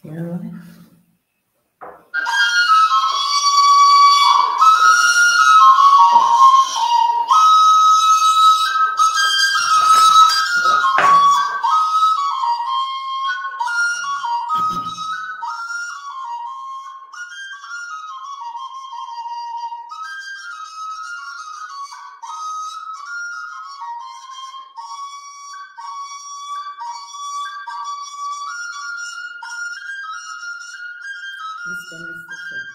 Yeah. This conversation.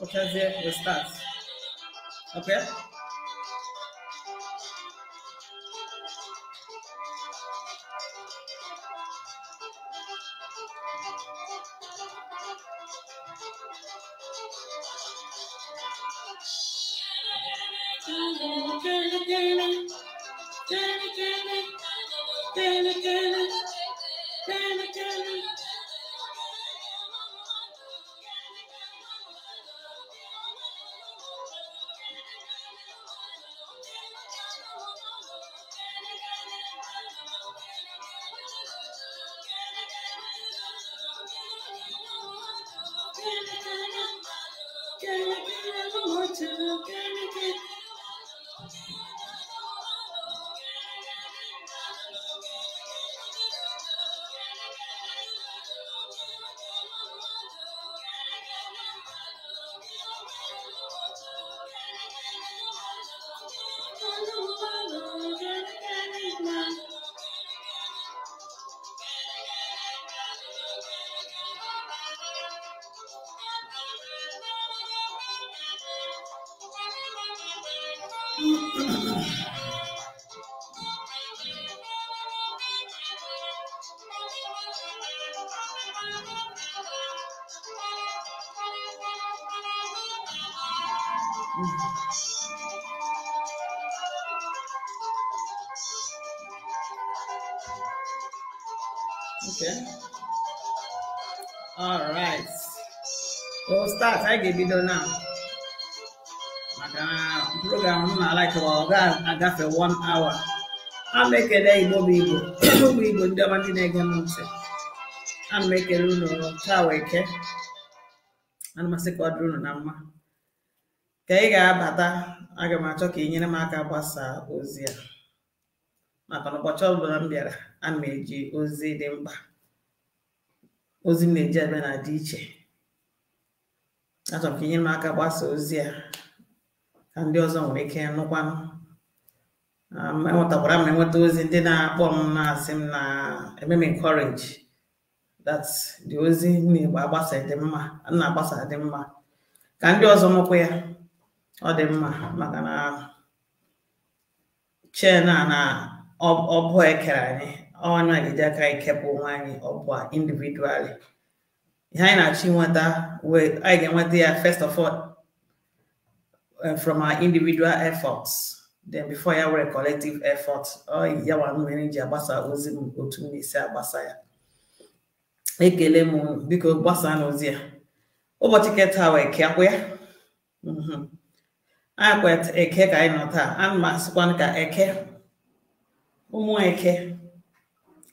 Okay, we start. Okay. Okay. All right. We'll start. I give you now. Program I like I got for 1 hour. I'll make it a Igbo. We would do one thing. I'll make it Taweke. And my second run number. Kaiga bata. I got my talking in a marker bassa ozia. Maka n'ụbọchị ọbụla m bịara ana m eji ozi dị mkpa ozi m na-eji ebe na-adị iche achọrọ m ka inyere m aka gbasa ozi a ka ndị ọzọ nwere ike nụkwanụ enwetakwara m enweta ozi ndị na-akpọ m na-asị m na eme m encourage that the ozi na-egbe agbasa dị mma na-agbasa dị mma ka ndị ọzọ nụkwa ya ọ dị mma maka na chen na ọbụ ekere anyị ọnụ agịdị aka ikepụ onwe anyị ọbụ individually ihe anyị na-achọ inweta anyị ga-enweta ya first of all from our individual efforts then before ya were collective effort ya nwa mmiri ji agbasa ozi m otu m na-esi agbasa ya ekele m biko gbasa na ozi ya ụbọchị keta wee keakwa ya anyị kwet eke ka anyị nọ taa ana m asịkwanụ ka eke ụmụ eke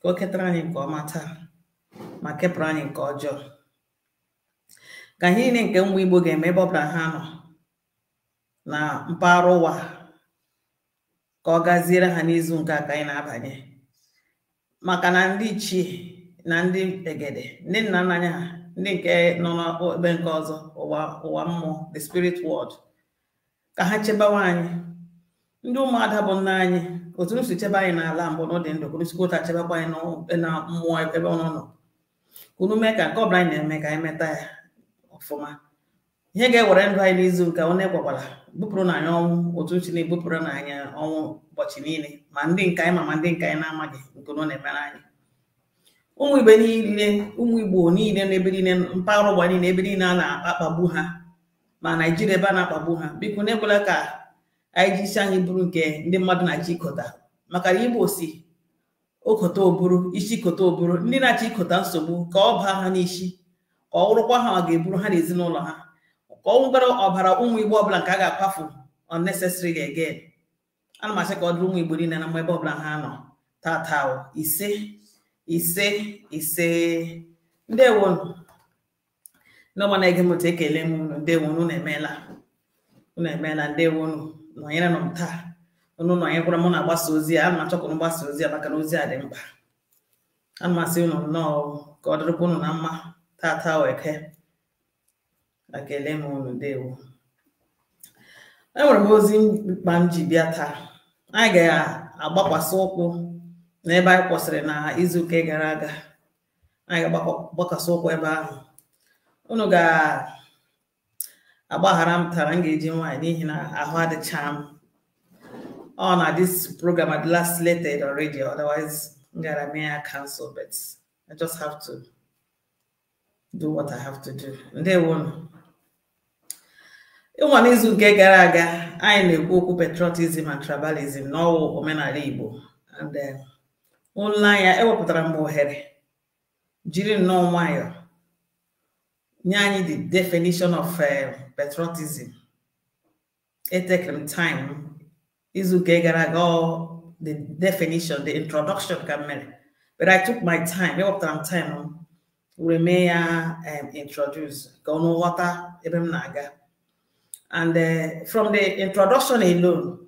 ka o ketara anyị nke ọma taa ma kepụrụ anyị nke ọjọọ ka ihe niile nke ụmụ Igbo ga-eme ebe ọbụla ha nọ na mpaghara ụwa ka ọ gaziere ha n'izu nke a ka anyị na-abanye maka na ndị ichie na ndị egede ndị nna nna anyị ha ndị nke nọ n'ebe nke ọzọ ụwa mmụọ the spirit world ka ha chebawa anyị ndị ụmụada bụ nna anyị otu unu si chebe anyị n'ala mbụ n'ụdị ndụ kunu sikwa ụta chebekwa anyị na mmụọ ebe ọnụ nọ unu mee ka nke ọbụla anyị na-eme ka anyị meta ya ọfụma ihe ga-ewere ndụ anyị n'izu nke ọ na-ekwekwara bupụrụ na anyị ọnwụ otu chi na-ebupụrụ na anyị ọnwụ ụbọchị niile ma ndị nke anyị ma ndị nke anyị na-amaghị nke unu na-emere anyị ụmụ Igbo niile ụmụ Igbo niile n'ebe niile mpaghara ụgbọ niile ebe niile a na-akpagbu ha ma Naijiria ebe a na-akpagbu ha biko na-ekwela ka anyị ji isi anyị bụrụ nke ndị mmadụ na-achị ikota maka na Igbo si okota oburu isi kota oburu ndị na-achị ikota nsogbu ka ọ baa ha n'isi ka ọ wụrụkwa ha ọ ga-eburu ha n'ezinụlọ ha ka ọ nwụbara ọbara ụmụ Igbo ọbụla nke a ga-akwafu unnecessarily again ana m asị ka ọ dịrị ụmụ Igbo niile na mma ebe ọbụla ha nọ tata ise ndewonu n'ọma na-ege m otu ekele m unu ndewonu unu emeela ndewonu nọnyere nọ m taa unu nọnyekwara m na-agbasa ozi a ana m achọkwa unu gbasa ozi a maka na ozi a dị mkpa ana m asị unu nnọọ ka ọ dịrịkwa unu na mma tata weke ekele m unu ndewo enwere m ozi mkpa m ji bịa taa anyị ga-agbakwasị ụkwụ n'ebe anyị kwụsịrị na izuụka gara aga anyị ga-agbakwasị ụkwụ ebe ahụ unu ga-agbaghara m tara m ga-eji nwaanyị n'ihi na ahụ adịcha m ọ na this program adịla slated already otherwise m gara mee ya cancel but I just have to do what I have to do. Ndewonu ịnwa n'izu nke gara aga anyị na-ekwu okwu patriotism and tribalism n'ọwụ omenala Igbo and online ya ewepụtara m ohere jiri nnọọ nwayọ nye anyị the definition of patriotism. It take them time izu nke gara aga the definition the introduction ka mere but I took my time ewepụtara m time remain introduce ka ọnụ ghọta ebe m na-aga. And from the introduction alone,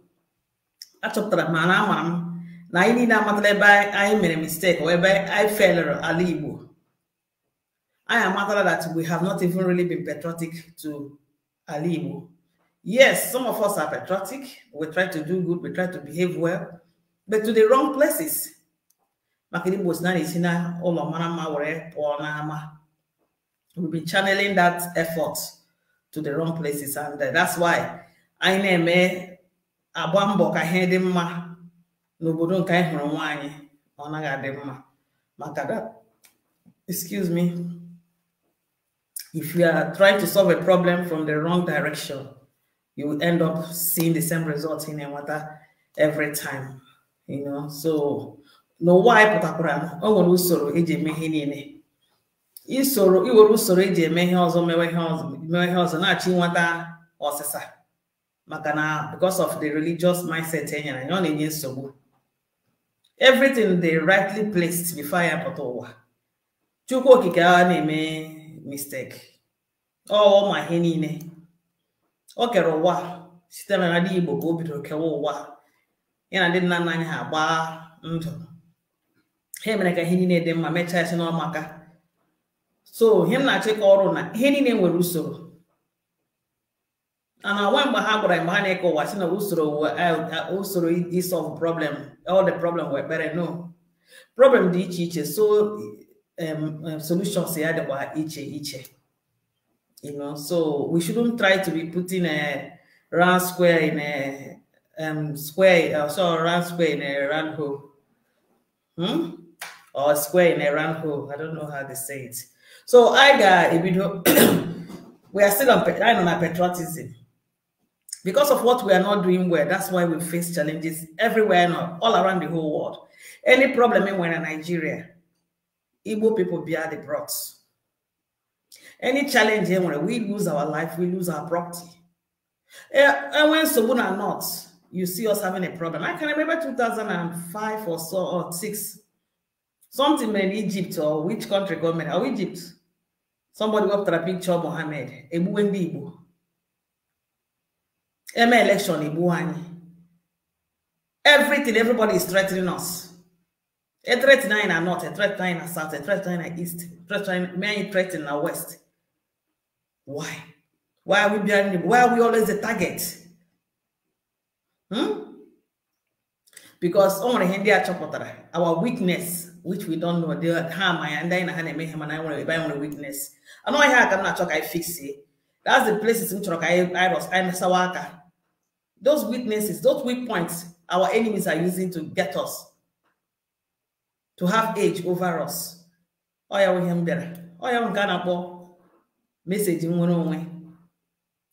achọpụtara m na amara m na anyị niile amatala ebe anyị mere mistake or ebe anyị failure ala Igbo. I amatala that we have not even really been patriotic to ala Igbo. Yes, some of us are patriotic. We try to do good. We try to behave well, but to the wrong places. We've been channeling that effort to the wrong places, and that's why I name abambo ka hedi mma n'obodo nke anyị hụrụ nwaanyị ọ naghị adị mma maka that. Excuse me. If you are trying to solve a problem from the wrong direction, you will end up seeing the same result in a water every time, you know. So no why pụtakwara o nwere usoro eji eme ihe niile isoro iwere usoro eji eme ihe ọzọ mewe ihe ọzọ na-achị nwata ọsịsa maka na because of the religious mindset enyere anyị ọ na-enye nsogbu. Everything they rightly placed before ya pụta ụwa Chukwu okike a na-eme mistake ọ ma ihe niile o kere ụwa site na ndị Igbo ka o bidoro kewa ụwa ya na ndị nna nna anyị ha agba ndụ he mere ka ihe niile dị mma mechaa ya si n'ọmaka. So ihe m na-achị ka ọrụ na ihe niile nwere usoro ana nwa mgbe ha gwara mgbe ha na-eke ụwa si na usoro isolve problem all the problem were better. No, problem dị iche iche, so solutions ya dịkwa iche iche, you know. So we shouldn't try to be putting a round square in a round square in a round hole, or a square in a round hole. I don't know how they say it. So I got a video. We are still on patriotism because of what we are not doing well. That's why we face challenges everywhere now, all around the whole world. Any problem in Nigeria, Igbo people bear the brunt. Any challenge anywhere, we lose our life, we lose our property. And when Sobun are not, you see us having a problem. I can remember 2005 or so, or 6. Something in Egypt, or which country government, or Egypt. Somebody went to a picture of Mohammed, Ebu Ndi Igbo. Election, Ibu. Everything, everybody is threatening us. A threat nine are north, a threat nine are south, a threat nine are east, threat nine many threat in the west. Why? Why are we behind them? Why are we always the target? Because our weakness, which we don't know, the harm and then I want to buy weakness. I know I cannot talk, I fix it. That's the places in Sawaka. Those weaknesses, those weak points, our enemies are using to get us, to have edge over us. Oh, yeah, we have better. Oh, yeah, we can message in one way.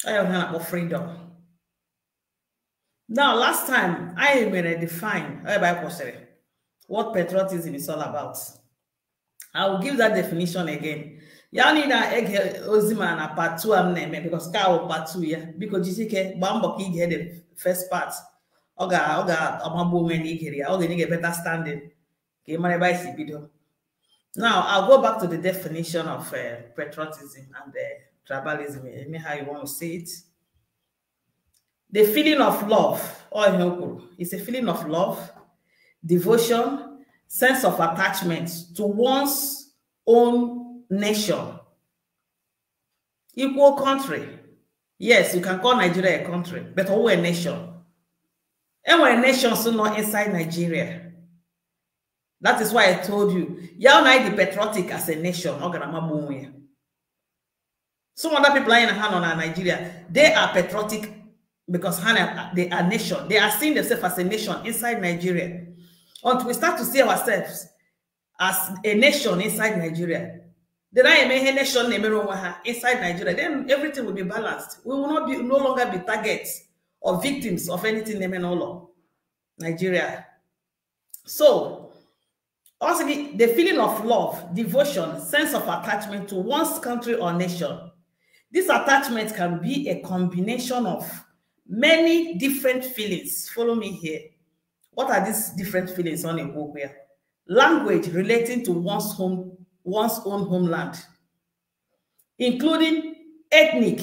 Oh, yeah, we can freedom. Now, last time I define what patriotism is all about. I will give that definition again. Ya need na egg ozima na part 2 am name because part 2 ya because jisike bambo ki get the first part. Oga amabo men igere ya oga get better standing. Ke mane by video. Now I'll go back to the definition of patriotism and tribalism. Any how you want to say it. The feeling of love, it's a feeling of love, devotion, sense of attachment to one's own nation. Equal country. Yes, you can call Nigeria a country, but we're a nation. And we're a nation, so not inside Nigeria. That is why I told you, y'all not the patriotic as a nation. Some other people are in Nigeria, they are patriotic because they are nation. They are seeing themselves as a nation inside Nigeria. Until we start to see ourselves as a nation inside Nigeria, then I am a nation inside Nigeria. Then everything will be balanced. We will not be no longer be targets or victims of anything Nigeria. So, also the feeling of love, devotion, sense of attachment to one's country or nation. This attachment can be a combination of many different feelings. Follow me here. What are these different feelings on a book here? Language relating to one's own homeland, including ethnic,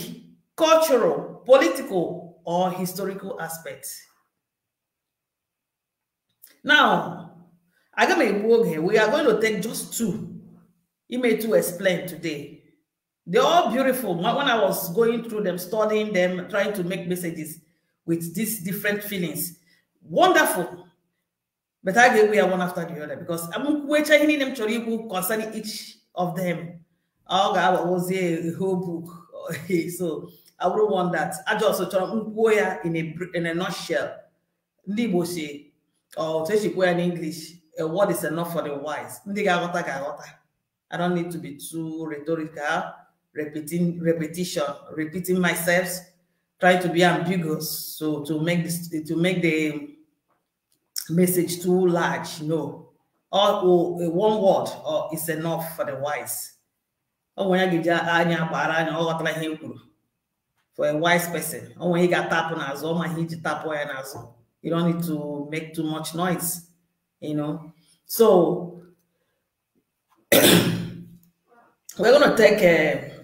cultural, political, or historical aspects. Now, I got my book here. We are going to take just two. To explain today. They're all beautiful. When I was going through them, studying them, trying to make messages with these different feelings, wonderful. But I get we are one after the other because I'm waiting them concerning each of them. I was a whole book, so I wouldn't want that. I just in a nutshell. Ndi Igbo say, or in English, a word is enough for the wise. I don't need to be too rhetorical. Repeating myself, trying to be ambiguous, so to make the message too large, no. Or one word is enough for the wise. For a wise person, or when he got tap on us, or he tap on us, you don't need to make too much noise, So we're gonna take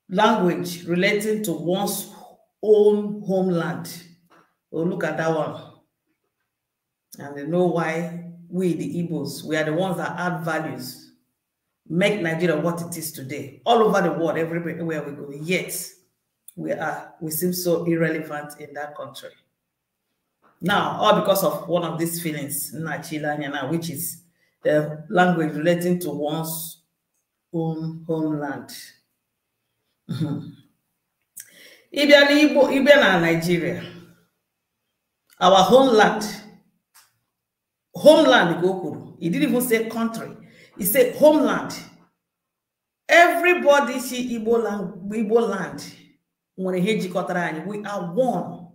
language relating to one's own homeland. We'll look at that one. And they know why we, the Igbos, we are the ones that add values, make Nigeria what it is today. All over the world, everywhere we go. Yet, we seem so irrelevant in that country. Now, all because of one of these feelings, which is the language relating to one's own homeland. Ibia Nigeria, our homeland. Homeland, he didn't even say country. He said homeland. Everybody see Igbo land. We are one.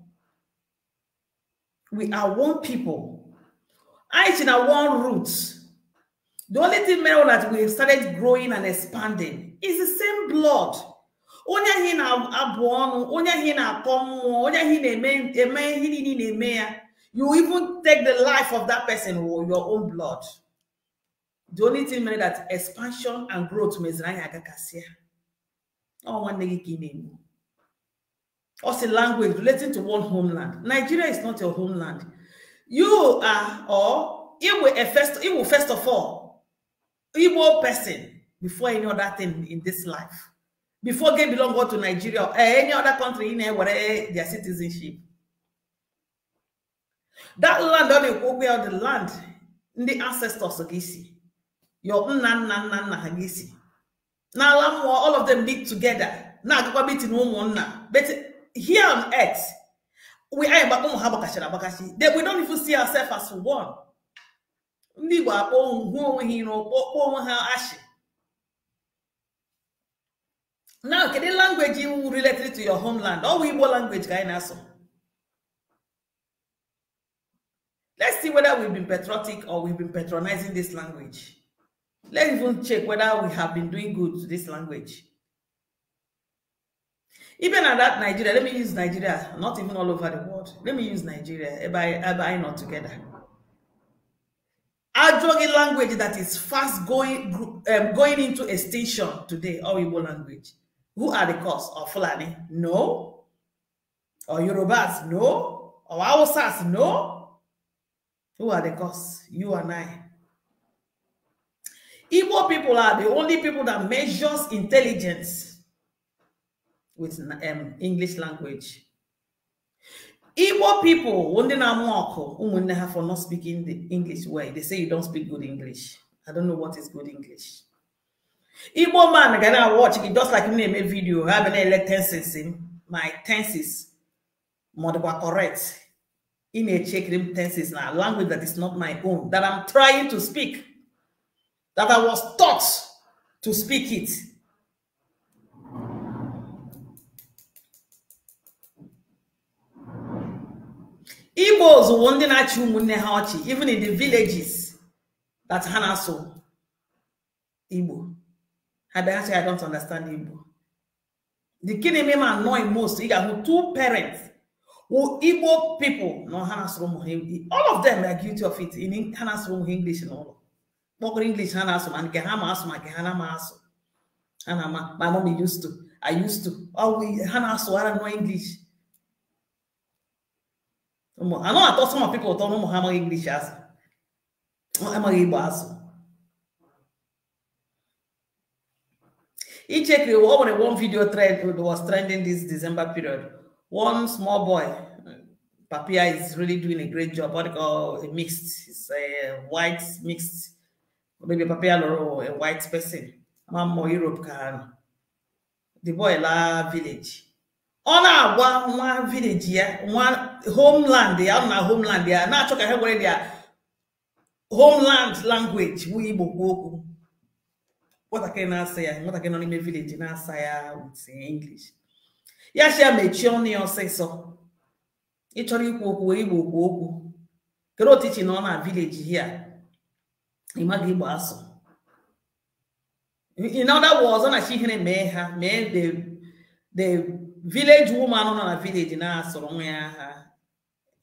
We are one people. I in our one roots. The only thing that we started growing and expanding is the same blood. You even take the life of that person with your own blood. The only thing that expansion and growth means also language relating to one homeland. Nigeria is not your homeland. You are, or Igbo first of all, Igbo person before any other thing in this life. Before they belong to Nigeria or any other country in where their citizenship. That land on the land, the ancestors of Gisi. Your nana Hagisi. Now all of them meet together. Now go meet in one. But here on earth, we are that we don't even see ourselves as one. Now, can the language you related to your homeland? Or Igbo language kind of so? Let's see whether we've been patriotic or we've been patronizing this language. Let's even check whether we have been doing good to this language. Even at that Nigeria, let me use Nigeria, not even all over the world. Let me use Nigeria, Eba not together. Our druggy language that is fast going into extinction today, or Igbo language. Who are the cause? Or Fulani? No. Or Yorubas? No. Or Hausas? No. Who are the cause? You and I. Igbo people are the only people that measures intelligence with English language. Igbo people, when they are for not speaking the English way, they say you don't speak good English. I don't know what is good English. Igbo man gonna watch it just like me make a video. I have an tenses in my tenses more correct. In a check them tenses now language that is not my own that I'm trying to speak, that I was taught to speak it. Igbos one day even in the villages that Hanaso Igbo. I don't understand Igbo. The kid me annoy most. You got two parents who Igbo people no Hanaso. All of them are guilty of it in Hanaso English and all. More English Hanaso and Hanamaso. Hanama. My mom used to. I used to. Oh, we Hanaso. I don't know English. I know I thought some people don't know how English as. I'm a Igbo as. He checked one video thread was trending this December period. One small boy, Papia is really doing a great job. What they call a mixed, it's a white mixed, maybe Papia or a white person. I'm more Europe can. The boy la village. On our one village here, one homeland there, on our homeland there. Now talk about their homeland language. We Igbo. What I can say, what I can only village in say English. Yes, I may choni or say so. It's only Igbo. Kero teaching on our village here. Imagine Basso. In other words, on a chicken may the village woman on a village in our somewhere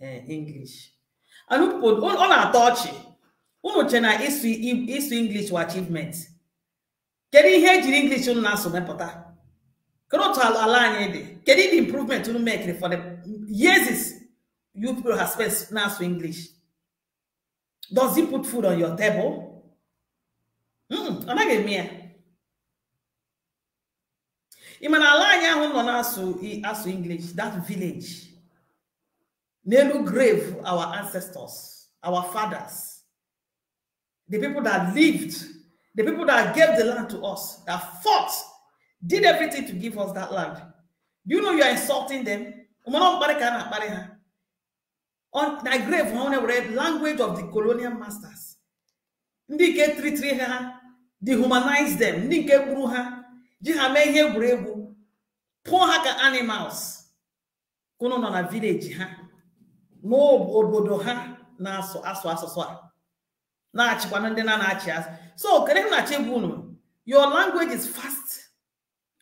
English. And who put on our touchy. Uno chena is English for achievements. Can you hear English on Naso Mepota? Cannot align any. Can the improvement to make it for the years you people have spent Naso English? Does he put food on your table? I'm not getting me. Iman align on Naso English, that village. Nelu grave our ancestors, our fathers, the people that lived. The people that gave the land to us, that fought, did everything to give us that land. Do you know you are insulting them? On my grave, the language of the colonial masters. Ndi ke treat ha, dehumanize them. Ndi ke buru ha, jihame he brave, poor ha animals. Kono na village ha, no obodo ha na aso. So, your language is fast.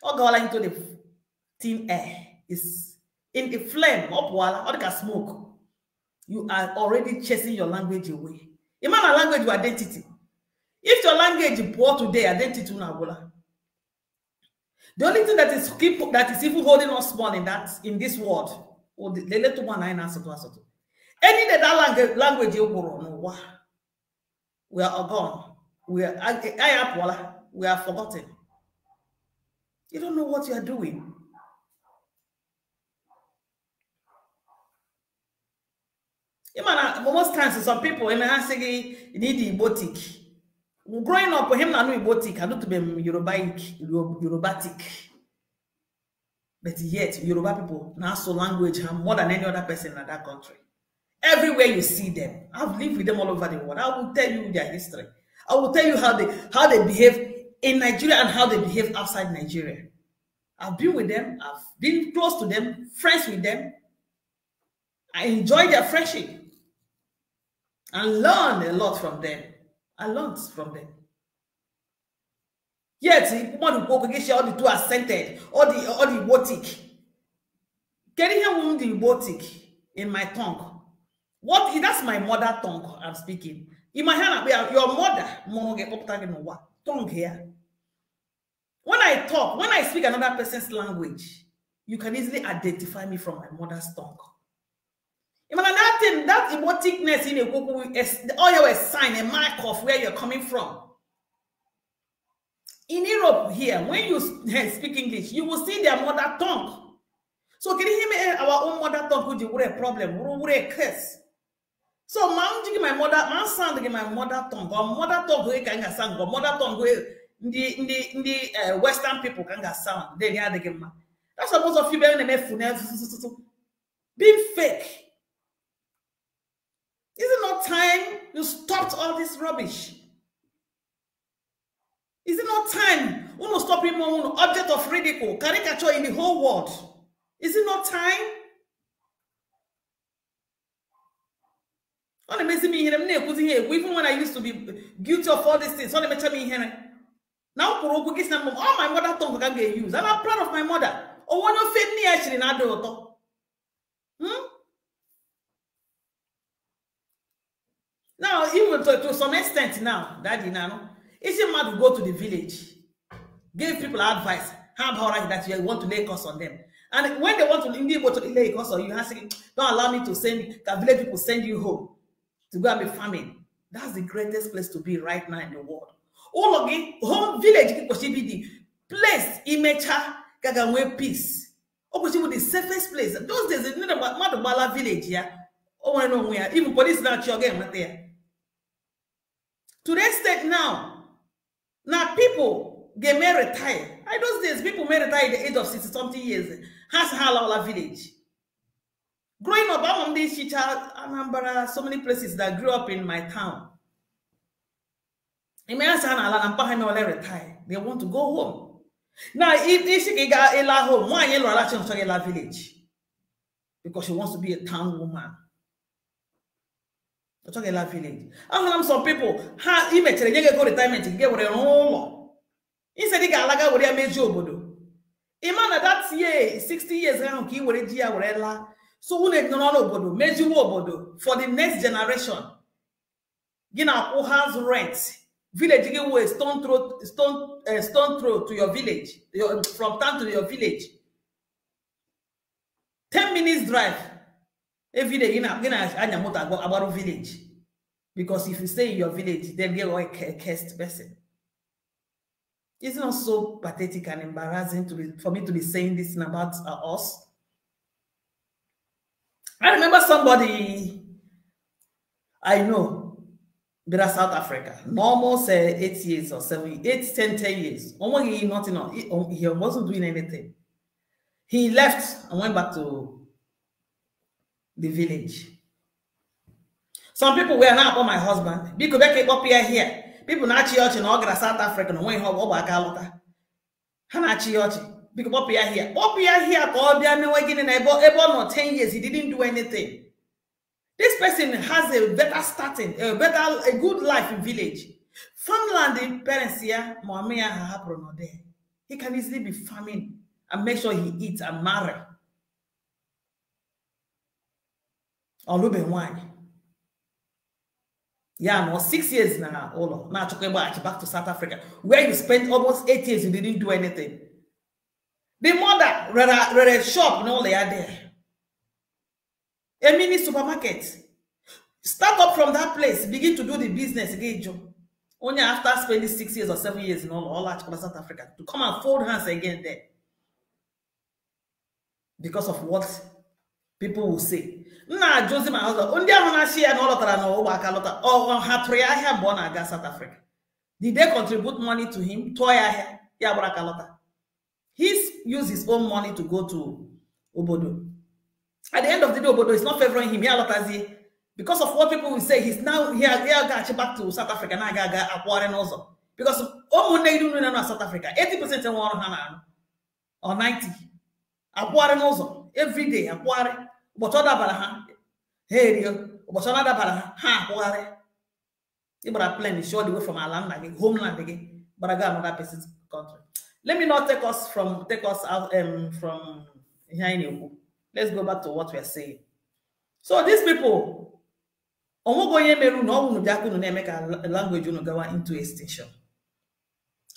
Or go into the thin air. Is in the flame, up wala, or like smoke. You are already chasing your language away. Imagine a language with identity. If your language is poor today, identity will. The only thing that is even holding us small in this world, or the little one I answer to. Any that language you go, we are gone. We are forgotten. You don't know what you are doing. Most times, some people in Ndi Igbo. Growing up, him na no Igbo, I don't to be Yorubatic. But yet, Yoruba people now so language have more than any other person in that country. Everywhere you see them, I've lived with them all over the world. I will tell you their history. I will tell you how they behave in Nigeria and how they behave outside Nigeria. I've been with them. I've been close to them, friends with them. I enjoy their friendship and learn a lot from them. I learned from them. Yet, all the two are centered, all the Igbotic. Can you hear the Igbotic in my tongue? What? That's my mother tongue I'm speaking. In my hand, your mother, tongue here. When I talk, when I speak another person's language, you can easily identify me from my mother's tongue. That emoticness in a Google is all a sign, a mark of where you're coming from. In Europe here, when you speak English, you will see their mother tongue. So can you hear me? Our own mother tongue would be a problem, would a curse. So my mother, sound my mother tongue, or mother tongue who can sound, or mother tongue who the Western people can sound. They are the game. That's what most of you being fake. Is it not time you stopped all this rubbish? Is it not time you stop him on object of ridicule, caricature in the whole world? Is it not time? Even when I used to be guilty of all these things, now all my mother tongue can get used, and I'm proud of my mother. Oh, one of me actually not do. Now, even to some extent now, Daddy, now, it's a man to go to the village, give people advice, how about that you want to lay curse on them. And when they want to Ndi Igbo to lay curse on you, you say, don't allow me to send, can village people send you home to go and be farming. That's the greatest place to be right now in the world. All of it, home village should be the place, imecha, gagamwe peace. Or should be the safest place. Those days, it's not about Madubala village, yeah. Oh, I know where, even police not your game, not there. To that state now people get may retire. In those days, people may retire at the age of 60-something years. Has Halala village. Growing up, I'm on this Chicha, Anambra, so many places that grew up in my town. They want to go home. Now, if she get a home, why you a village? Because she wants to be a town woman. Village. I have some people have image go retirement and get what they own. Instead, they got like what they made you bodo. Imagine that year, 60 years ago, he would a so when no bodo, made you bodo for the next generation. You know, who has rent, village give away stone throw to your village, from town to your village. 10 minutes drive. Every day, about a village. Because if you stay in your village, then you're a cursed person. It's not so pathetic and embarrassing for me to be saying this about us. I remember somebody I know, there South Africa, almost 8 years or 10 years. He wasn't doing anything. He left and went back to the village. Some people were not about my husband. Because they keep up here. People not church in South Africa. No way how about Galata. Hana church. Because up here. Up here. All they are no again. About 10 years. He didn't do anything. This person has a better starting, a good life in village. Farmland in parents here. He can easily be farming and make sure he eats and marry. Wine. Yeah, no, 6 years now. Olo. Now talking about back to South Africa, where you spent almost 8 years, you didn't do anything. The mother read a shop, no, they are there. A mini supermarket. Start up from that place. Begin to do the business again. Only after spending 6 years or 7 years in all South Africa to come and fold hands again there. Because of what people will say. Nah, Joseph, my husband, only I share and all of that or Hatria born against South Africa. Did they contribute money to him? Toya Yabrakalota. He's used his own money to go to Obodo. At the end of the day, Obodo is not favoring him. Because of what people will say, he's now here back to South Africa. Now acquiring also. Because South Africa, 80% or 90. Acquiring also. Every day, acquiring. But other baraha. Hey, but another baraha. Ha, acquiring. You are playing the short away from our land again, homeland again. But I got another person's country. Let me not take us out from here. Let's go back to what we are saying. So these people, make a language into extinction.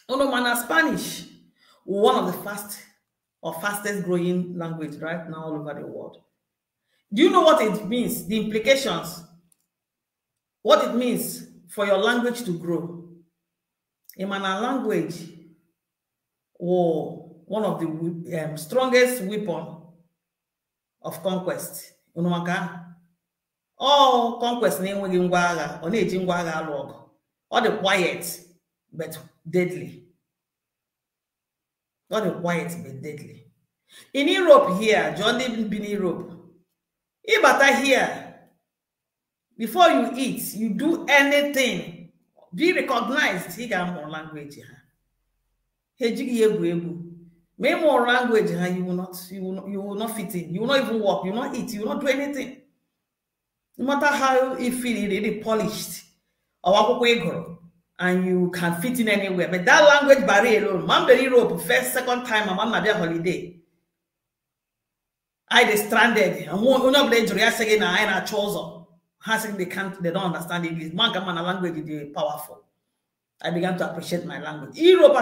Spanish, one of the fastest growing language right now all over the world. Do you know what it means? The implications. What it means for your language to grow. Omenala language was one of the strongest weapon of conquest. All conquest or the quiet but deadly. Not the quiet but deadly. In Europe here, John didn't be in Europe. If here, before you eat, you do anything, be recognized. He got more language. May more language, you will not fit in. You will not even walk. You will not eat. You will not do anything. No matter how you feel really polished, and you can fit in anywhere. But that language barrier alone, man, in Europe, first, second time, I'm on a holiday. I stranded. And one of the injury I say I chose. They don't understand English. Man, language is powerful. I began to appreciate my language. Europe,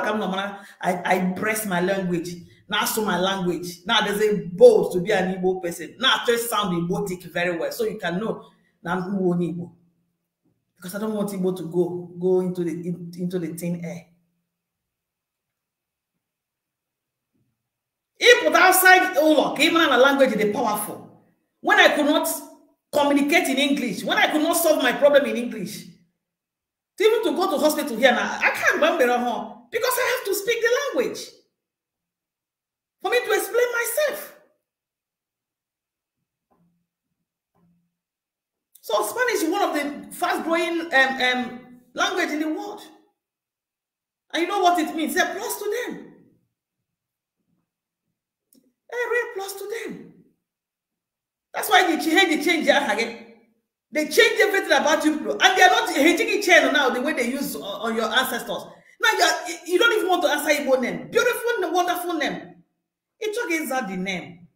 I embrace my language. Now, so my language. Now, there's a bold to be an Igbo person. Now, I just sound Igbo very well, so you can know now I'm Igbo. Because I don't want Igbo to go into the thin air. If put outside Olok, even a language is powerful. When I could not communicate in English, when I could not solve my problem in English, even to go to hospital here now, I can't remember because I have to speak the language for me to explain myself. So Spanish is one of the fast-growing language in the world. And you know what it means? A plus to them. A real plus to them. That's why they change again. They change everything about you, and they are not hating each other now the way they use on your ancestors. Now you don't even want to answer Igbo name. Beautiful, wonderful name. It's okay, that the name.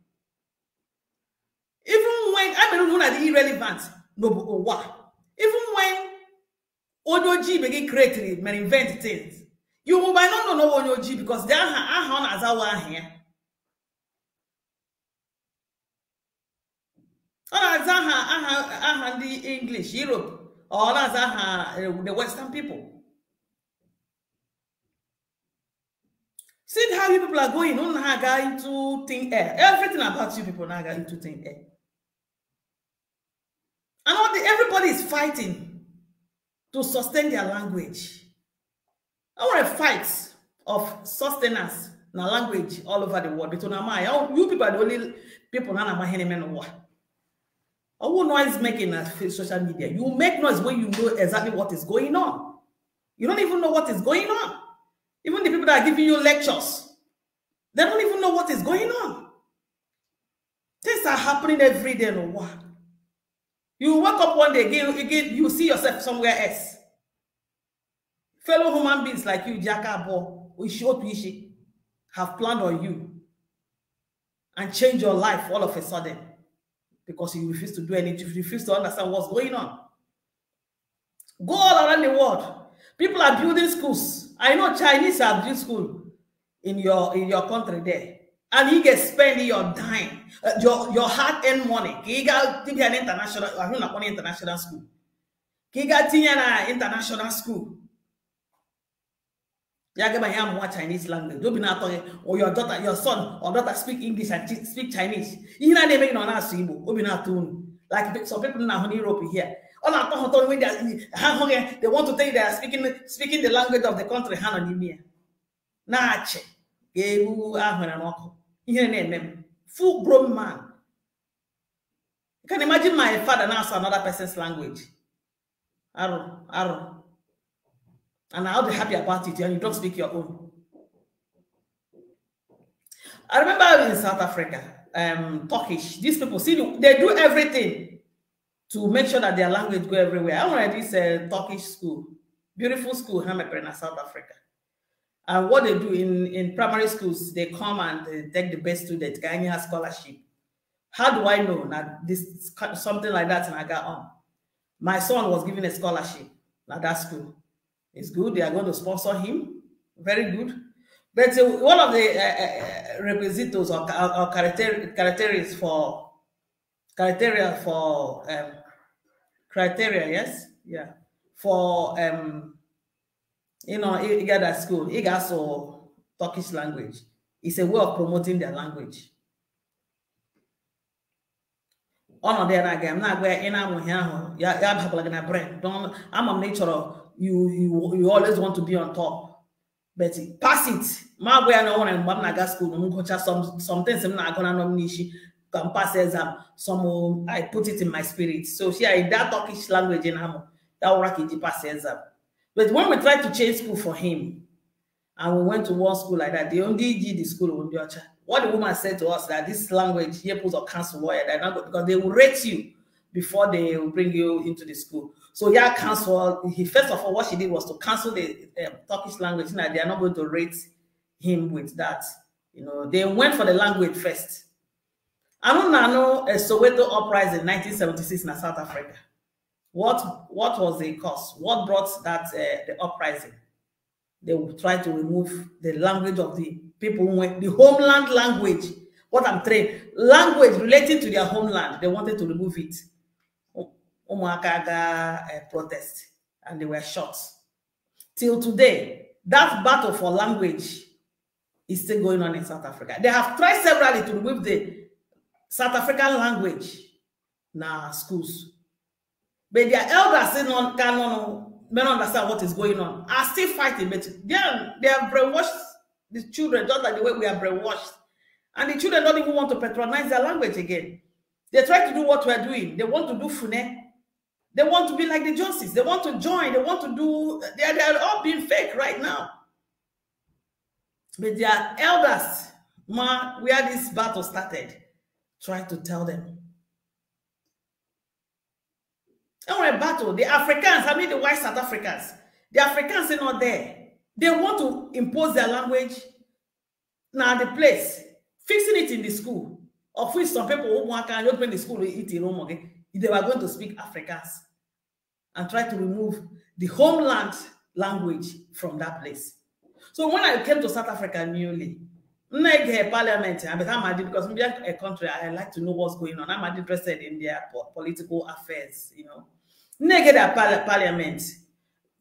Even when I don't know the irrelevant, no, what? Even when Odoji begin creating and invent things, you might not know Odoji because they are as our here. The English, Europe, or the Western people. See how you people are going on into thin air. Everything about you people now go into thin air. And everybody is fighting to sustain their language. Our fights of sustenance in language all over the world. You people are the only people who What noise making at social media? You make noise when you know exactly what is going on. You don't even know what is going on. Even the people that are giving you lectures, they don't even know what is going on. Things are happening every day. No what? You wake up one day again, you see yourself somewhere else. Fellow human beings like you, Jakabo, Ushi, have planned on you and change your life all of a sudden. Because you refuse to do anything, you refuse to understand what's going on. Go all around the world. People are building schools. I know Chinese are building school in your country there. And he gets spending your dime, your hard-earned money. He got to be an international, I mean, not international school. He got to be an international school. You get my young more Chinese language. Don't be not talking, or your daughter, your son or daughter speak English and speak Chinese. You know they make no answer. Obi not tune like some people now in Europe here. All I talk when they want to think they are speaking the language of the country. Hanonimia. Nache. Full grown man. You can imagine my father now answer another person's language. Arrow. And I'll be happy about it, and you don't speak your own. I remember in South Africa, Turkish, these people, see, they do everything to make sure that their language go everywhere. I went to this Turkish school, beautiful school, in South Africa. And what they do in primary schools, they come and take the best students, getting a scholarship. How do I know that this something like that and I got on? My son was given a scholarship at that school. It's good. They are going to sponsor him. Very good. But one of the requisites or criteria, yes, yeah, for you know, he got at school. He got so Turkish language. It's a way of promoting their language. On there again, not where in I'm here. Yeah, like a brain. Don't. I'm a nature of. You always want to be on top, but pass it. My way I know when I'm at school, some things I'm not gonna nominate. Can pass exam. Some I put it in my spirit. So yeah, in that Turkish language in Hamo, that will pass exam. But when we tried to change school for him, and we went to one school like that, they only did the school on the other. What the woman said to us that this language here puts a cancel lawyer, because they will rate you before they will bring you into the school. So yeah, cancel. He first of all, what she did was to cancel the Turkish language. Now they are not going to rate him with that. You know, they went for the language first. I don't know a Soweto uprising in 1976 in South Africa. What was the cause? What brought that the uprising? They will try to remove the language of the people who went, the homeland language. What I'm saying, language relating to their homeland. They wanted to remove it. Protest, and they were shot. Till today, that battle for language is still going on in South Africa. They have tried severally to remove the South African language in our schools, but their elders may not understand what is going on. Are still fighting, but they have brainwashed the children just like the way we are brainwashed, and the children don't even want to patronize their language again. They try to do what we are doing. They want to do fune. They want to be like the Joneses. They want to join. They want to do. They are all being fake right now. But their elders, where this battle started, try to tell them. And a battle, the Africans, I mean the white South Africans, the Africans are not there. They want to impose their language now the place, fixing it in the school, of which some people who want to open the school to eat in home again. They were going to speak Afrikaans and try to remove the homeland language from that place. So when I came to South Africa newly, parliament, because we are a country, I like to know what's going on. I'm not interested in their political affairs, you know. Parliament.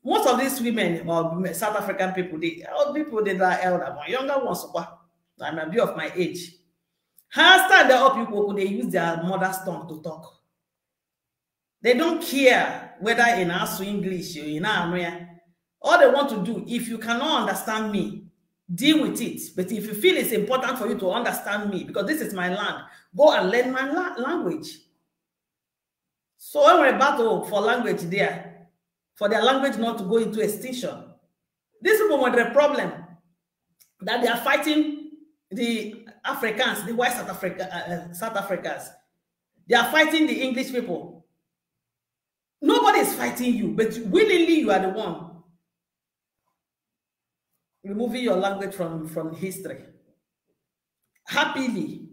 Most of these women or South African people, they are elder, my younger ones, I'm a bit of my age. How stand up people they use their mother's tongue to talk? They don't care whether in our English or in our all they want to do, if you cannot understand me, deal with it. But if you feel it's important for you to understand me, because this is my land, go and learn my language. So when we're battle for language there, for their language not to go into extinction, these people want the problem that they are fighting the Africans, the white South Africans. They are fighting the English people. Nobody is fighting you, but willingly you are the one removing your language from history. Happily.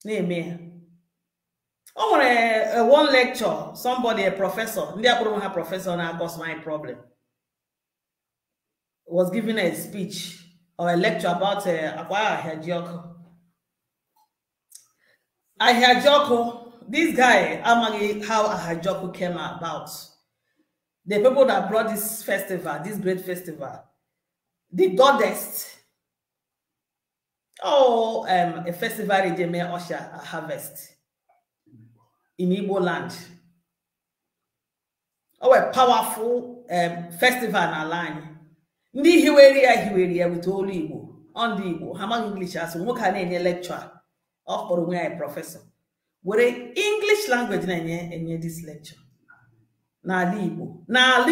Amen. Oh, one lecture, somebody, a professor, now caused my problem, was giving a speech or a lecture about Akwa Hajioko. Ahajoko, this guy, Amagi, how Ahajoko came about. The people that brought this festival, this great festival, the goddess. Oh, a festival in Jeme Osha, a harvest in Igbo land. Oh, a powerful festival in line. Ndi hiweria with all Igbo, on the Igbo, Hamang English as one can any lecture of or a professor. With English language in this lecture. Na Igbo, na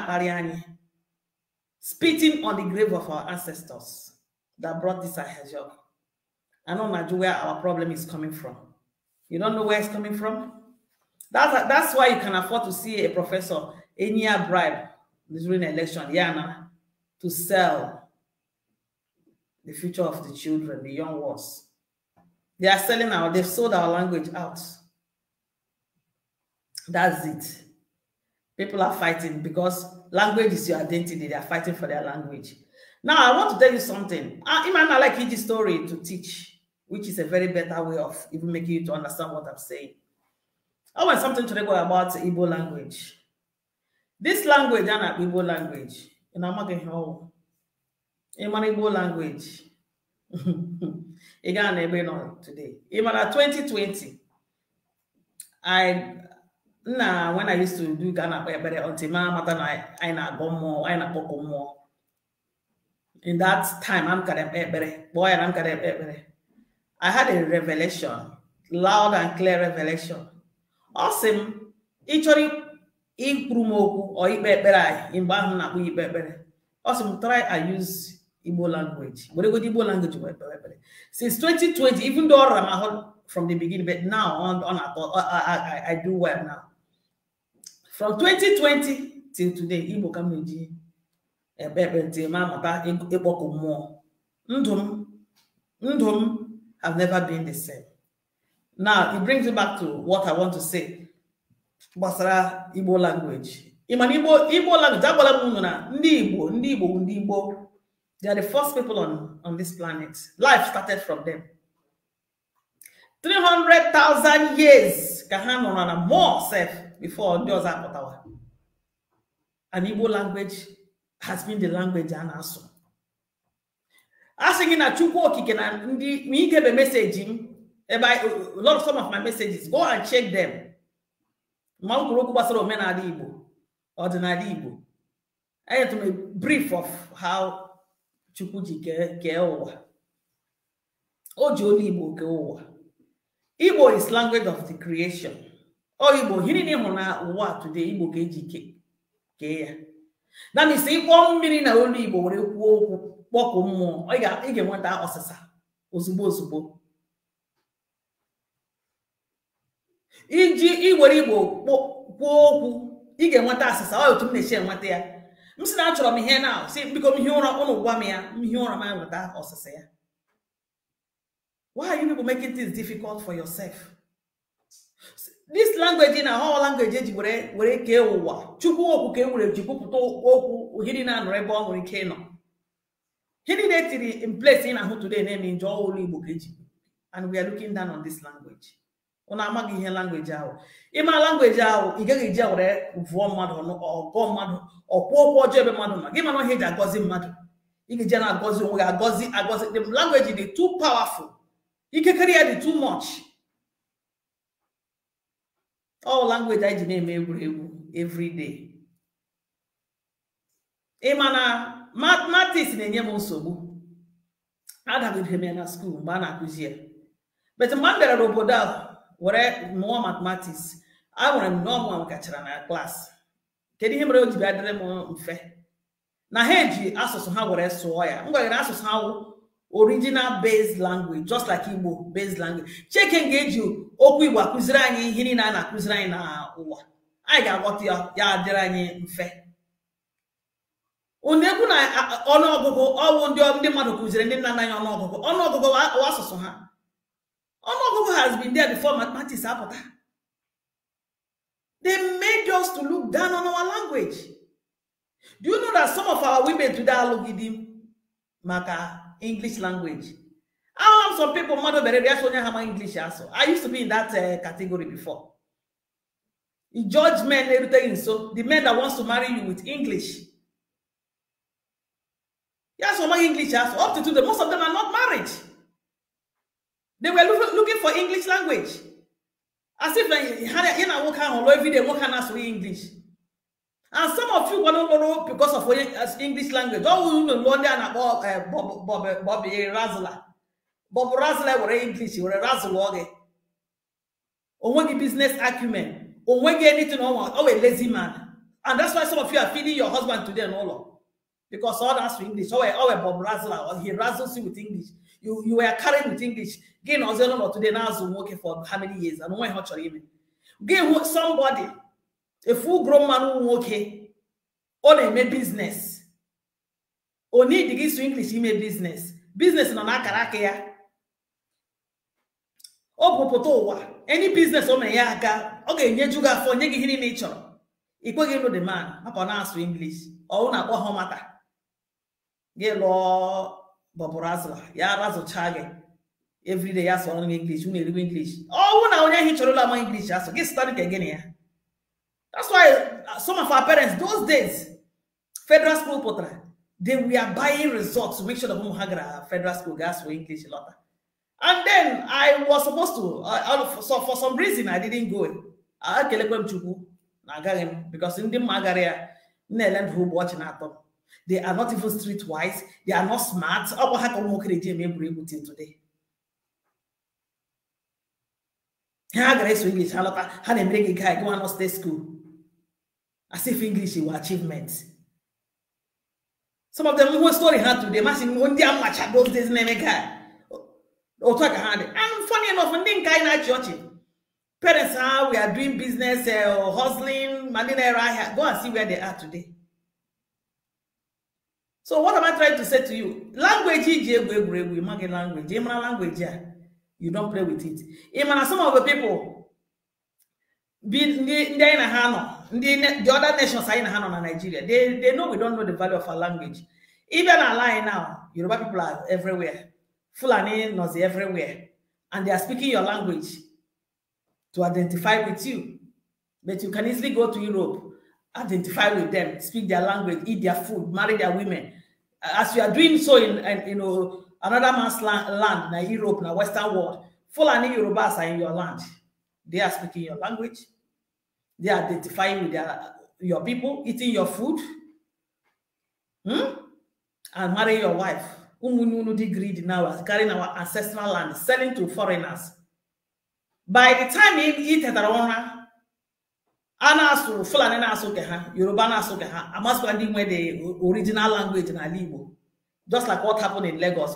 Ariani. Spitting on the grave of our ancestors that brought this Ahajok. I don't know where our problem is coming from. You don't know where it's coming from? That's why you can afford to see a professor any bribe during an election, Yana, to sell the future of the children, the young ones. They are selling they've sold our language out. That's it. People are fighting because language is your identity. They are fighting for their language. Now, I want to tell you something. I like this story to teach, which is a very better way of even making you to understand what I'm saying. I want something to go about Igbo language. This language is not Igbo language. And I'm not going to Igbo language. Again, today. Even at 2020, when I used to do Ghana until in that time, I had a revelation, loud and clear revelation. Awesome. Actually, awesome. Try I use Igbo language. Igbo language. Since 2020, even though I'm from the beginning, but now I do well now. From 2020 till today, Igbo community Ndum have never been the same. Now it brings me back to what I want to say. Basara Igbo language. Igbo language. Ndi Igbo. They are the first people on this planet. Life started from them. 300,000 years Kahano more safe before those are Potawa. And Igbo language has been the language and also. Asking in a Chuko can me give a message some of my messages. Go and check them. Omenala Igbo, Ordinary Igbo. I had to make a brief of how Chukuji Keowa. Ojoli Igbo Keowa. Igbo is language of the creation. Oh, Igbo, he didn't know what today Igbo Keji. That means if 1 million only Igbo will walk more. I get one that osasa. Ozubo. Igbo you get one that osasa. I to share what there. I'm not me here now. See, because me here on one me here on my with that osasa. Why are you people making things difficult for yourself? This language in our language where ke uwa chuku ke wure chuku puto oku hiri na nrebo nwere ke no hiri dey in place in ahu today name in Igbo keji, and we are looking down on this language. Una amagi ihe language ahụ ima language ahụ igege ije were vuo mmadu no ogo mmadu okwo ojo ebe mmadu ma gị ma no he ji agozi mmadu igege na agozi onwe agozi the language is too powerful. Ikekere ya too much. All language I name every day. Emana mathematics in any monsobu. I'd have with him in school, Bana Kuzier. But the man that roboda were more mathematics. I want to know one catcher in our class. Can him road to bed more fair. Now, hey, ask us how we're so I'm going to ask us how original based language, just like Igbo based language. Check engage you. Okwi wa kuzirani hini na kuzirani na uwa. I got what ya derani mfe. Uneku na ono ogogo owo ndi mmadụ kuzire ndi nna ya ono ogogo wa asụsụ ha. Ono ogogo has been there before mathematics apụta. They made us to look down on our language. Do you know that some of our women today are looking maka English language? I'm know some people, mother, very English also. I used to be in that category before. You judge men, everything. So the men that wants to marry you with English. Yes, some English also. Up to today, most of them are not married. They were looking for English language. As if like every day work on English. And some of you don't know because of English language. Oh, you know Bobby Razzler. Bob Razzler were English, you were a Razzler. Or when the business acumen, or when you anything on a lazy man. And that's why some of you are feeding your husband today and all. Because all that's English. Oh, Bob Razzler, or he razzles you with English. You were carrying with English. Gain today now working for how many years? And when hot even. Gain somebody, a full grown man who okay, or they make business. Or need to get to English, he made business. Business in an akaraka. Oh, any business on my yaga. Okay, you got for negative nature. Equal to the man, upon us to English. Or not home matter. Get law. Bob Razzler, ya razzle charge every day. Yes, on English, you need English. Oh, now when you hear English, so get started again here. That's why some of our parents those days, federal school potra, they were buying results to make sure the home had a federal school gas for English a lot. And then I was supposed to, so for some reason I didn't go. I because in the Magaria, Neland who watching at them. They are not even streetwise. They are not smart. Oh, how come we can today? How grace English? How they make a guy go and stay school? As if English is achievements. Some of them who story hard today. Machine one day much at those days name a guy. Or talk hand. And funny enough, when they kind of church, parents we are doing business or hustling, money there. Go and see where they are today. So what am I trying to say to you? Language language, you don't play with it. Even some of the people, the other nations are in Nigeria. They know we don't know the value of our language. Even online now, Yoruba people are everywhere. Fulani knows everywhere. And they are speaking your language to identify with you. But you can easily go to Europe, identify with them, speak their language, eat their food, marry their women. As you are doing so in another man's land, in Europe, in the Western world, Fulani Yorubas are in your land. They are speaking your language. They are identifying with your people, eating your food, and marrying your wife. Degree now, carrying our ancestral land, selling to foreigners. By the time you eat at Arona, Anasu, Fulani Nasukeha, Yoruba Nasukeha, I must go and where the original language in Ndi Igbo. Just like what happened in Lagos.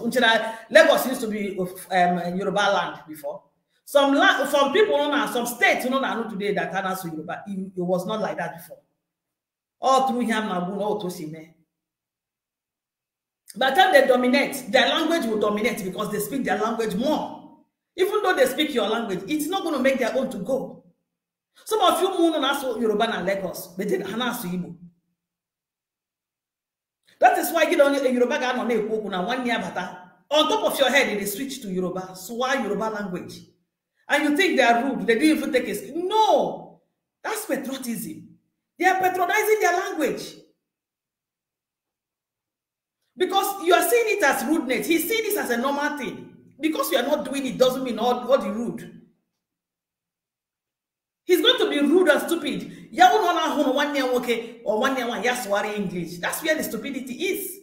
Lagos used to be Yoruba land before. Some people, some states, know today that Anasu Yoruba. It was not like that before. All through him, all to see me. By the time they dominate, their language will dominate because they speak their language more. Even though they speak your language, it's not going to make their own to go. Some of you know also Yoruba and Lagos, but they Hanasu Igbo. That is why you don't Yoruba guy on a 1 year bata. On top of your head, they switch to Yoruba. So why Yoruba language? And you think they are rude, they didn't even take it. No, that's patriotism. They are patronizing their language. Because you are seeing it as rudeness. He's seeing this as a normal thing. Because you are not doing it doesn't mean all the rude. He's going to be rude and stupid. Ya won't 1 year okay or 1 year yaswari English. That's where the stupidity is.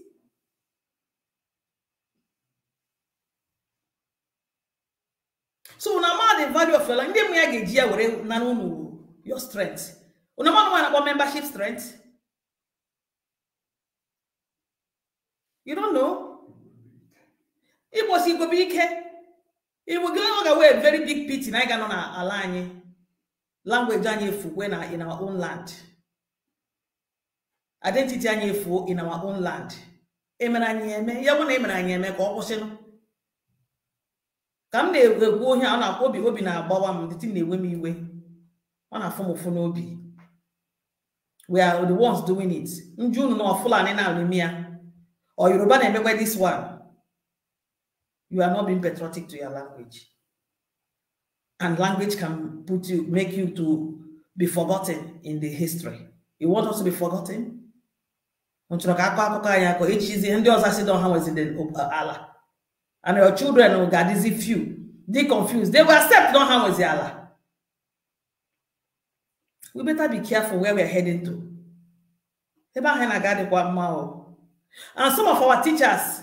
So the value of your language, your strength. About membership strength. You don't know. It was it will go away a very big pit in a line. Language in our own land. Identity in our own land. Come they go here on a hobby na bawam the thing they win way. On a form of phonobi. We are the ones doing it. June no full and now Lemia. Or Yoruba and this one. you are not being patriotic to your language. And language can make you to be forgotten in the history. You want us to be forgotten? And your children will get easy few. They confused. They will accept no harm with Allah. We better be careful where we are heading to. And some of our teachers,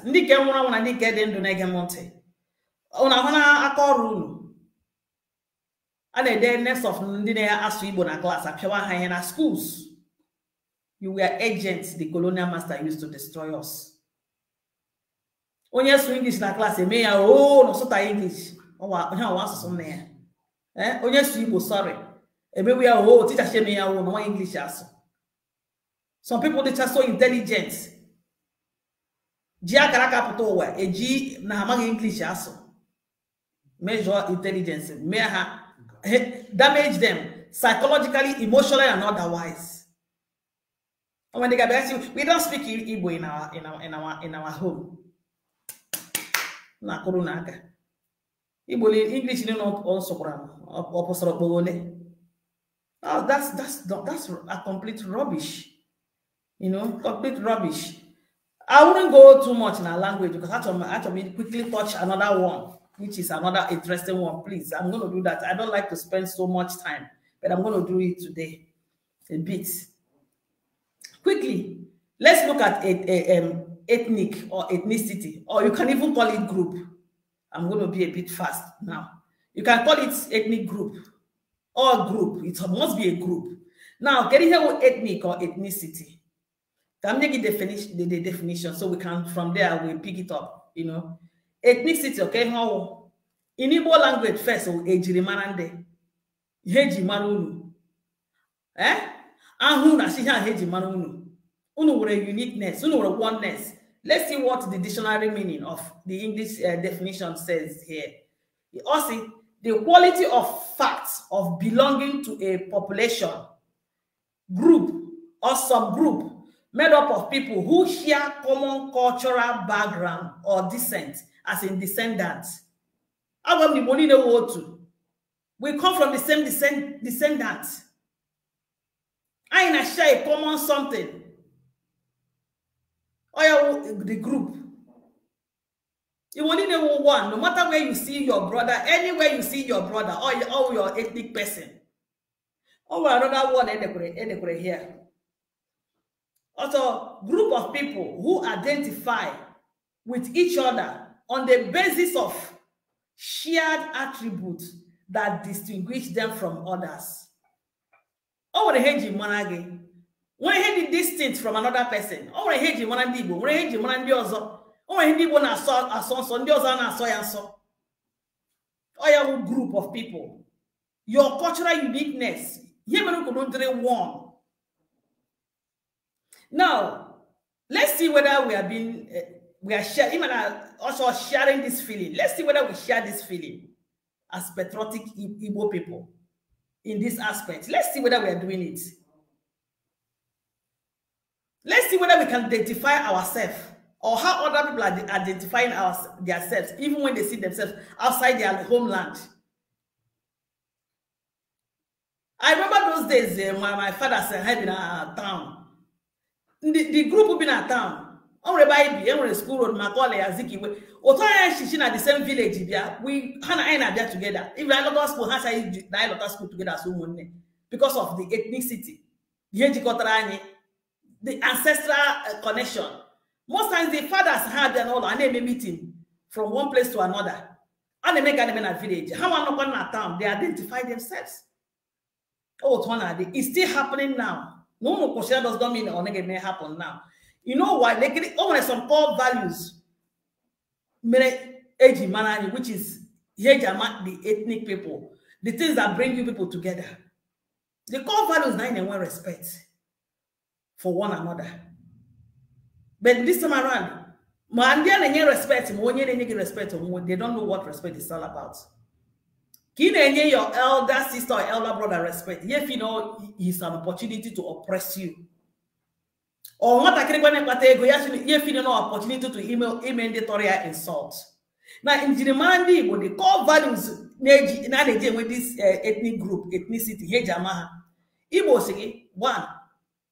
and the next of Ndi Igbo na class at schools. You were agents the colonial master used to destroy us. Onye su English na class eme ya no sota English. Onye su Igbo sorry. Ebe we are teacher shame ya no English aso. Some people they are so intelligent. Jia karaka puto wa eji na hamaga English aso. Measure intelligence. Damage them psychologically, emotionally, and otherwise. And when they get ask you, we don't speak Igbo in our home. Na Kurunaka. Igbo English you not also oh, that's a complete rubbish. You know, complete rubbish. I wouldn't go too much in our language because I have to quickly touch another one, which is another interesting one. Please, I'm going to do that. I don't like to spend so much time, but I'm going to do it today a bit. Quickly, let's look at ethnic or ethnicity, or you can even call it group. I'm going to be a bit fast now. You can call it ethnic group or group. It must be a group. Now, getting here with ethnic or ethnicity. Can make it the definition so we can from there we pick it up, you know. Ethnicity, okay, how in Igbo language first or ejirimanande heji manunu ahu na shi ha heji manunu unu were uniqueness, unu were oneness. Let's see what the dictionary meaning of the English definition says here. Also, the quality of facts of belonging to a population, group or subgroup made up of people who share common cultural background or descent, as in descendants. We come from the same descendants. I share a common something. Or the group. You only know one, no matter where you see your brother, anywhere you see your brother or your ethnic person. Or another one here. Also, group of people who identify with each other on the basis of shared attributes that distinguish them from others. Oh, the Heji Manage. When he distinct from another person, oh, the Heji Manandibo, when Heji Manandiozo, oh, Hindi Bona saw a son, Sondioza, so and so. Oh, your group of people, your cultural uniqueness, Yemen could one. Now, let's see whether we are sharing, even also sharing this feeling. Let's see whether we share this feeling as patriotic Igbo people in this aspect. Let's see whether we are doing it. Let's see whether we can identify ourselves or how other people are identifying themselves, even when they see themselves outside their homeland. I remember those days when my father said, "Hey, in a town." The group will be in a town. On school road, Macaulay, Azikiwe. Otaya Shishina the same village. We Hana together. If I local school has I local school together so money because of the ethnicity, the ancestral connection. Most times the fathers had an all and they may meeting from one place to another. And they make them in a village. How are not in a town? They identify themselves. Oh, it's still happening now. No, does not mean it may happen now. You know why? They get some core values, which is the ethnic people, the things that bring you people together. The core values are in one respect for one another. But this time around, they don't know what respect is all about. Your elder sister or elder brother respect. If you know it's an opportunity to oppress you. Or what I can if you know opportunity to email mandatory insult. Now, in Ndi Igbo, the core values with this ethnic group, ethnicity, Hejamaha. Igbo say, one,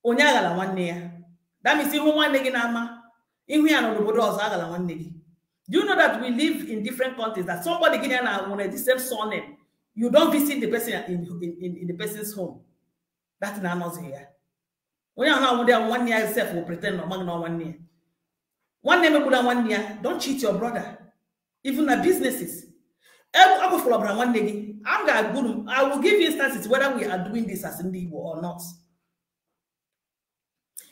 Onyagala one near. That means you one negi nama, in we are no agala one negi. Do you know that we live in different countries? That somebody getting the same surname, you don't visit the person in the person's home. That's not here. When you know there 1 year itself will pretend no 1 year. One name put 1 year. Don't cheat your brother. Even the businesses. I will give you instances whether we are doing this as Ndi Igbo or not.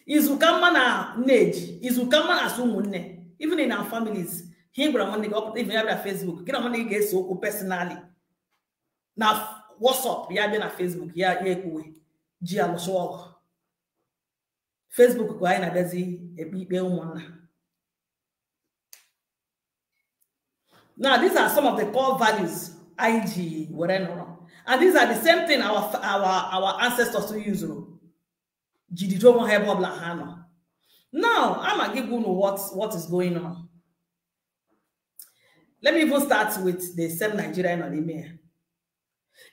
Izukama na neji, izukama as umunne. Even in our families, even have Facebook. Get money get so personally. Now WhatsApp, yeah, been at Facebook, yeah, yeah, Facebook kwa na dazi ebibe umona. Now these are some of the core values IG whatever, and these are the same thing our ancestors to use. Now I'm gonna give you what is going on. Let me even start with the same Nigerian on the mayor.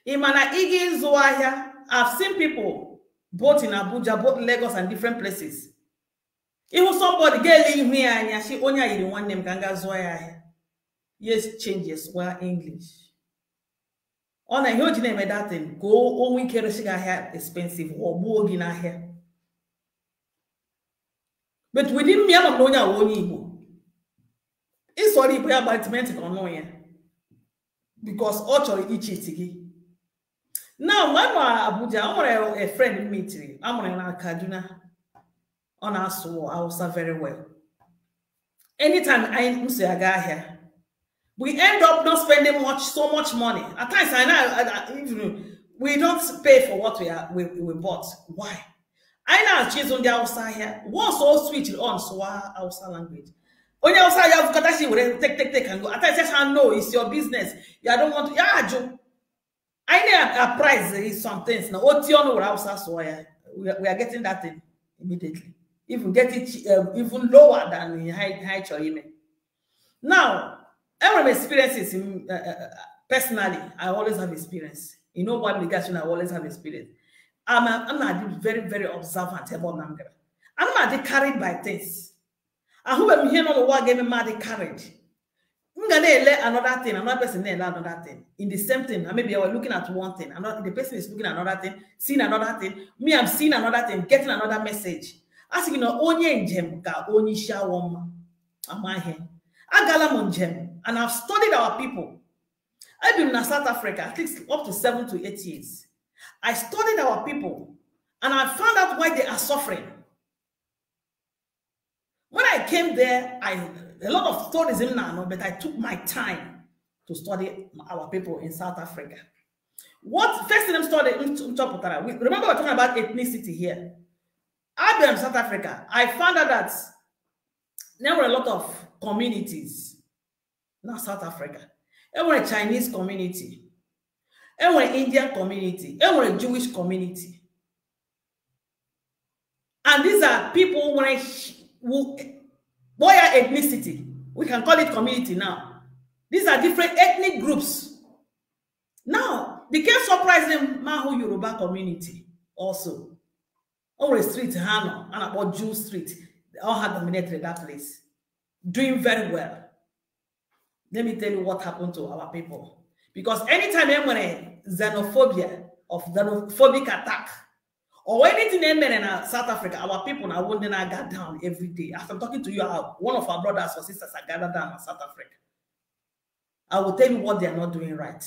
Imana Igi Zoahia, I've seen people both in Abuja, both Lagos and different places. Even somebody get in here and she only in one name Ganga Zoya. Yes, changes well English. On a huge name that thing, go only kerosene hair expensive or bogina hair. But within me, I'm not Igbo. It's sorry we are batiment on no because actually each is now, when Abuja, I'm a friend meeting. I'm on Kaduna on our soul. I was very well. Anytime I say a guy here, we end up not spending so much money. At times, I know we don't pay for what we bought. Why? I know she's on the outside here. Once all switch on so outside language. On the outside, you have got actually will take and go. At times, I know it's your business. You don't want to. Yeah, Joe. I know a price is some things now. What you know we are getting that thing immediately. Even get it even lower than in high choice. Now, every experiences personally, I always have experience. You know what negation I always have experience. I'm not very, very observant about Namgara. I'm not carried by things. I hope I'm here on what gave me mad carried. I'm gonna let another thing, another person let another thing. In the same thing, maybe I was looking at one thing, the person is looking at another thing, seeing another thing, me, I'm seeing another thing, getting another message. Asking onye njem ka onye shawoma. Am I here? Agalam njem, and I've studied our people. I've been in South Africa at least up to 7 to 8 years. I studied our people, and I found out why they are suffering. When I came there, a lot of stories in now, but I took my time to study our people in South Africa. What first thing I'm studying? Remember we're talking about ethnicity here. I've been in South Africa. I found out that there were a lot of communities. Not South Africa. There were a Chinese community. There were an Indian community. There were a Jewish community. And these are people who are ethnicity. We can call it community now. These are different ethnic groups. Now, became surprising Mahu Yoruba community also. Over street, Hano, and about Jew Street, they all had dominated that place. Doing very well. Let me tell you what happened to our people. Because anytime there was a xenophobia of xenophobic attack, or anything in South Africa, our people now wouldn't gather down every day. After talking to you, one of our brothers or sisters are gathered down in South Africa. I will tell you what they are not doing right.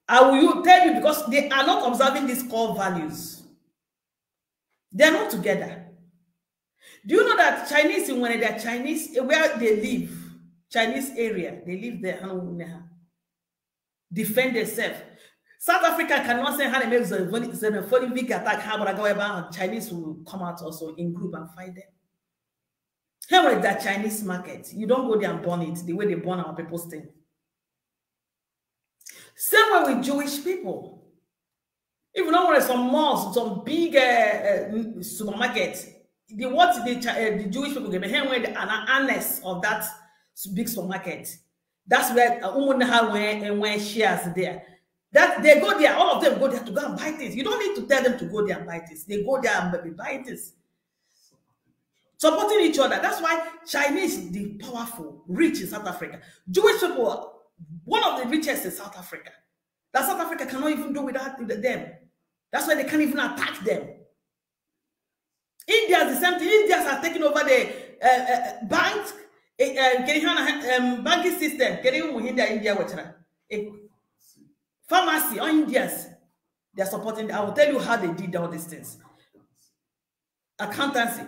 I will tell you because they are not observing these core values. They are not together. Do you know that Chinese, when they are Chinese, where they live, Chinese area, they live there, defend themselves. South Africa cannot say how they make the big attack, how Chinese will come out also in group and fight them. Here with that Chinese market, you don't go there and burn it the way they burn our people's thing. Same way with Jewish people. Even though there's some malls, some big supermarkets, the Jewish people get here with an annex of that big supermarket. That's where when shares there. That they go there, all of them go there to go and buy things. You don't need to tell them to go there and buy things. They go there and be buying things. Supporting each other. That's why Chinese, the powerful, rich in South Africa. Jewish people, one of the richest in South Africa. That South Africa cannot even do without them. That's why they can't even attack them. India is the same thing. Indians are taking over the banks, banking system. Pharmacy or Indians, they are supporting. I will tell you how they did all these things. Accountancy.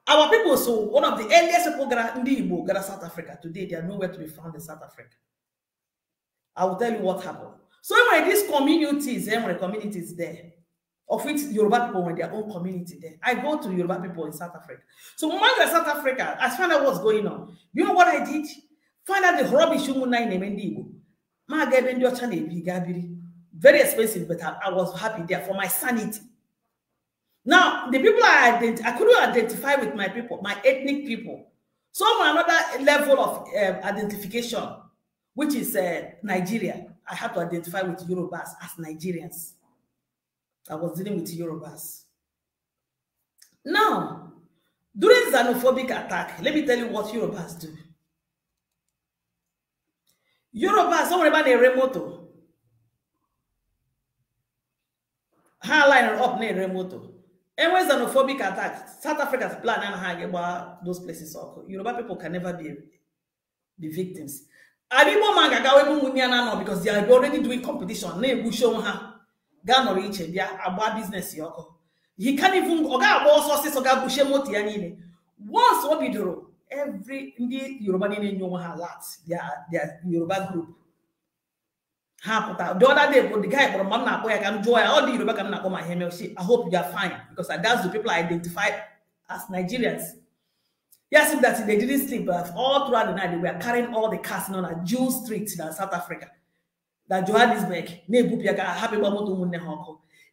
Our people, so one of the earliest people Ndi Igbo got South Africa. Today, they are nowhere to be found in South Africa. I will tell you what happened. So when these communities, when the communities there, of which Yoruba people were their own community there. I go to Yoruba people in South Africa. So when I was in South Africa, I found out what's going on. You know what I did? Find out the rubbish in Ndi Igbo. Very expensive, but I was happy there for my sanity. Now, the people I couldn't identify with my people, my ethnic people. So another level of identification, which is Nigeria, I had to identify with Yorubas as Nigerians. I was dealing with Yorubas. Now, during xenophobic attack, let me tell you what Yorubas do. Yorubas, don't remember the remoto. How line up near remoto. And when xenophobic attack, South Africa's plan and how about those places. Yoruba people can never be victims. Because they are already doing competition. Business. He can't even once every Yoruba their Yoruba group. The other day, the guy from Mama Boy, I can join all the Yoruba can come and I hope you are fine because that's the people I identify as Nigerians. Yes, that they didn't sleep, but all throughout the night they were carrying all the cars known as Jew Street in South Africa. That Johannesburg,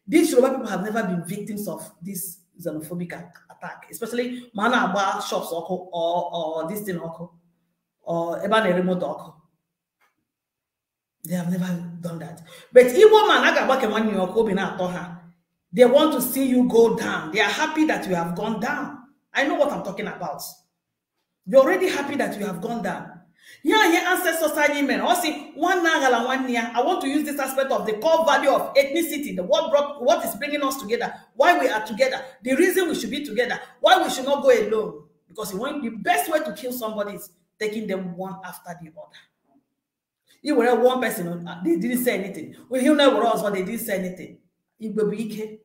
these Yoruba people have never been victims of this xenophobic attack, especially Mana shops or this thing or Ebane remote. They have never done that. But Igbo man, they want to see you go down. They are happy that you have gone down. I know what I'm talking about. You're already happy that you have gone down. Yeah, your ancestors men. Also, one nagala 1 year. I want to use this aspect of the core value of ethnicity, what is bringing us together, why we are together, the reason we should be together, why we should not go alone. Because the best way to kill somebody is taking them one after the other. You were one person, they didn't say anything. We hear now us, but they didn't say anything. It will be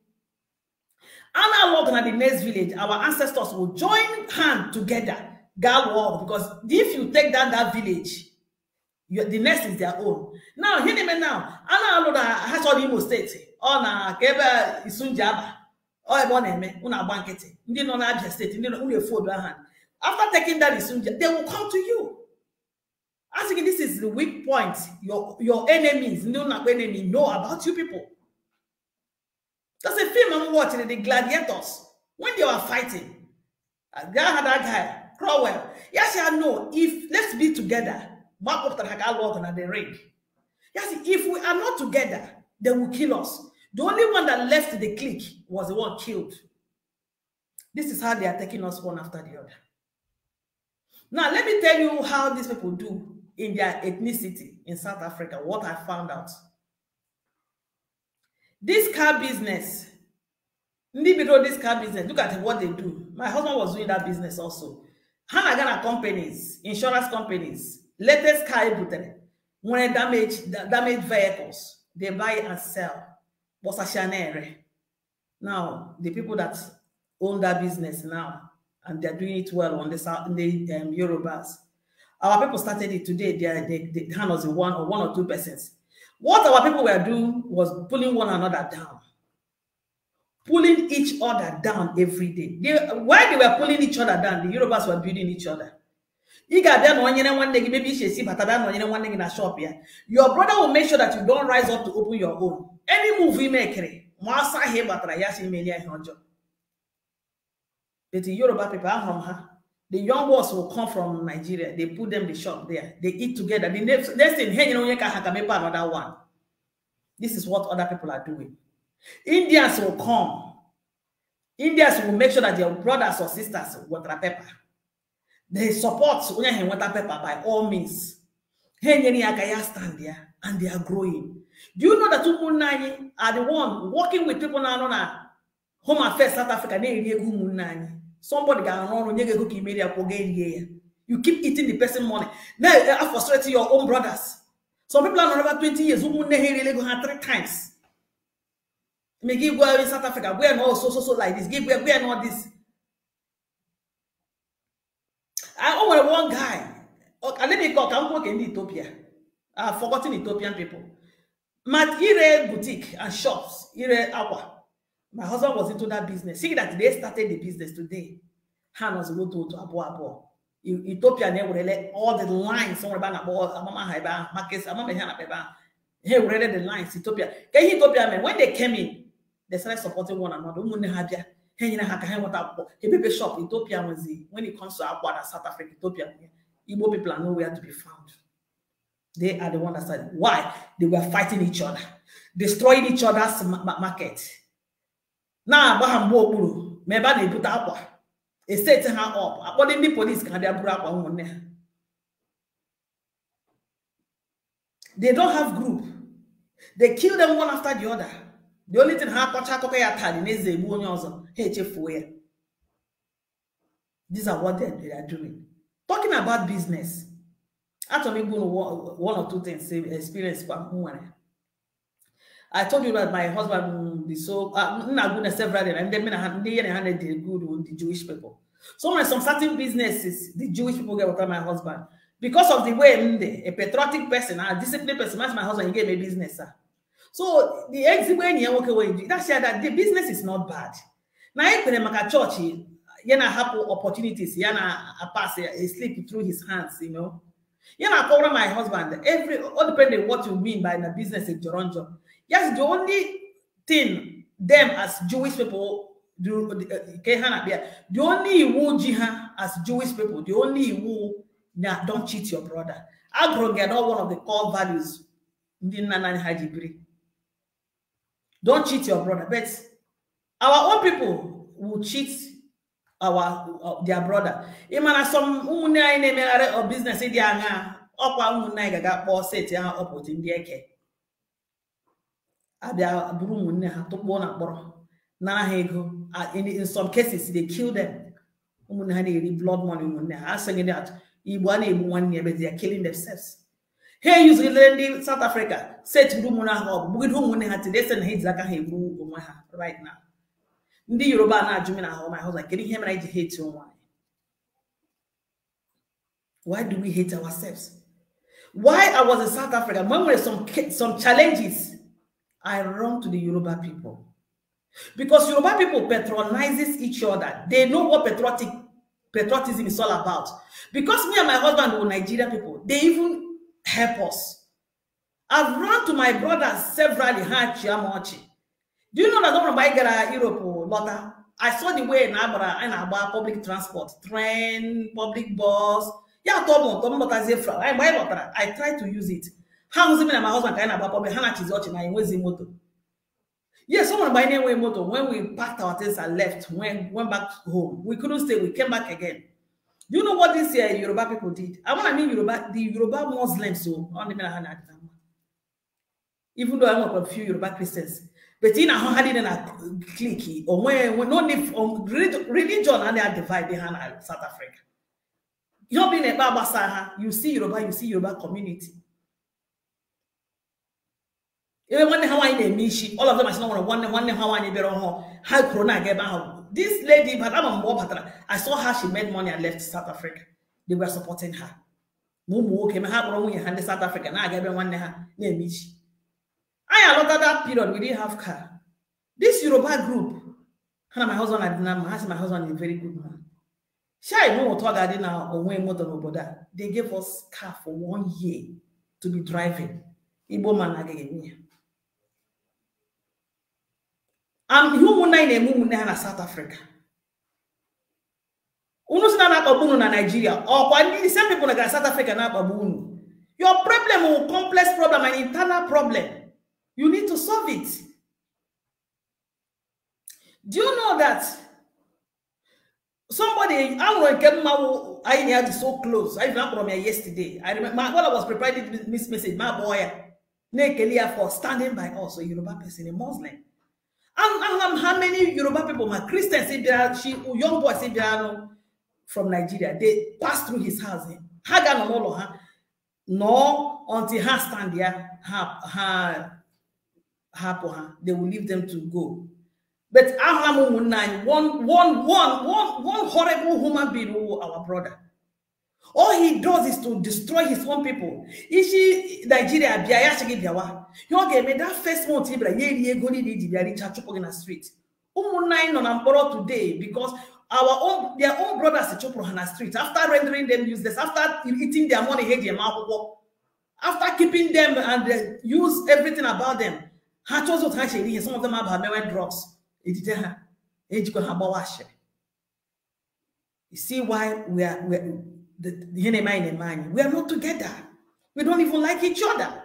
analog in the next village, our ancestors will join hands together, walk, because if you take down that village, the next is their own. Now, hear me now. Analog has all the Imo State, on a Keba Isunjaba, or a bonnet, una banquet, you know, not just state, you know, only a food hand. After taking that Isunja, they will come to you. I think this is the weak point. Your enemies know about you people. That's a film I'm watching, the gladiators. When they were fighting, that guy, Crowell. Yes, I know. If let's be together, the ring. Yes, if we are not together, they will kill us. The only one that left the clique was the one killed. This is how they are taking us one after the other. Now, let me tell you how these people do in their ethnicity in South Africa, what I found out. This car business, this car business, look at what they do. My husband was doing that business also. Hanagana companies, insurance companies, latest car, when they damage vehicles, they buy and sell. Now, the people that own that business now, and they're doing it well on the Yorubas. Our people started it today. They handles one or two persons. What our people were doing was pulling one another down. Pulling each other down every day. While they were pulling each other down, the Yorubas were building each other. Maybe in a shop here. Your brother will make sure that you don't rise up to open your own. Any move we make, but the Yoruba people are from her. The young ones will come from Nigeria. They put them in the shop there. They eat together. The next thing, hey, you know, you can have another one. This is what other people are doing. Indians will come. Indians will make sure that their brothers or sisters water pepper. They support water pepper by all means. Hey, you stand there and they are growing. Do you know that Umunani are the one working with people now on Home Affairs South Africa? Somebody got on you keep eating the person money. Now you are frustrating your own brothers. Some people are over 20 years who really go 3 times. May give well in South Africa. We are not so like this. Give we are not this. I only one guy. Okay, let me go. I'm working in Ethiopia. I've forgotten Ethiopian people. Mat ire boutique and shops. Ire aqua. My husband was into that business. See that they started the business today. Han was go to Abo. Ethiopia never all the lines. Somewhere about markets. He read the lines. Ethiopia. Ethiopia men when they came in, they started supporting one another. He baby shop Ethiopia was when it comes to Aqua South Africa. Ethiopia, Igbo people are nowhere to be found. They are the one that said why they were fighting each other, destroying each other's market. Now, Baham maybe they put Aqua. They set her up. According to the police, can they don't have group. They kill them one after the other. The only thing these are what they are doing. Talking about business. Actually, one or two things experience from I told you that my husband is so not good several and then they good with the Jewish people. So when some certain businesses, the Jewish people get with my husband. Because of the way a patriotic person, a disciplined person, my husband, he gave me business. Sir. So the exhibit here walk away. That's that the business is not bad. Now if the church, yana have opportunities, yana a pass a slip through his hands, you know. Yana cover my husband. All depending what you mean by the business in Toronto. Yes, the only thing them as Jewish people do the only who jiha as Jewish people, the only who don't cheat your brother. Agro get all one of the core values. Don't cheat your brother. But our own people will cheat their brother. Even some or business in the in some cases they kill them. Blood money. I'm saying that they are killing themselves. Here usually South Africa say to right now. Ndi Yoruba na Jumina how my husband getting him and I hate you. Why do we hate ourselves? Why I was in South Africa when there were some challenges, I run to the Yoruba people. Because Yoruba people patronizes each other. They know what patriotism is all about. Because me and my husband were Nigerian people, they even help us. I've run to my brothers severally. Do you know that when I get Europe, Lotta? I saw the way in Abra and about public transport, train, public bus. Yeah, I try to use it. How was it and my husband kind about public motor? Yes, someone by name motor. When we packed our things and left, went back home, we couldn't stay. We came back again. Do you know what this year Yoruba people did? I mean the Yoruba Muslims. So on the even though I work with a few Yoruba Christians, but in a hundred and a clicky or when no need religion and they are divided behind South Africa. You're being a Baba Saha, you see Yoruba community. Even when Hawaii Mishi, all of them are not one Hawaii Beron, how Corona get out. This lady, but I'm on board. I saw her, she made money and left South Africa. They were supporting her. Mumu came and South Africa. Now I gave one name Mishi. I lot of that period we didn't have car. This Yoruba group, my husband my husband is a very good man. Shy no talk now or when motor no they gave us car for 1 year to be driving. Igbo man again. I'm human in South Africa. Unu si na akpagbu na Nigeria. Or the same people in South Africa na akpagbu unu. Your problem is a complex problem, an internal problem. You need to solve it. Do you know that somebody, I had so close. I remember from yesterday. I remember when I was preparing this message, my boy, for standing by us, a Yoruba person, a Muslim. And how many Yoruba people, my Christians, young boys from Nigeria, they passed through his house. No, until her stand there, they will leave them to go. But one horrible human being, our brother. All he does is to destroy his own people. Ishi Nigeria, you get that first month, in the street. Today, because their own brothers in the street, after rendering them useless, after eating their money, after keeping them and use everything about them, some of them have drugs. You see why we are not together. We don't even like each other.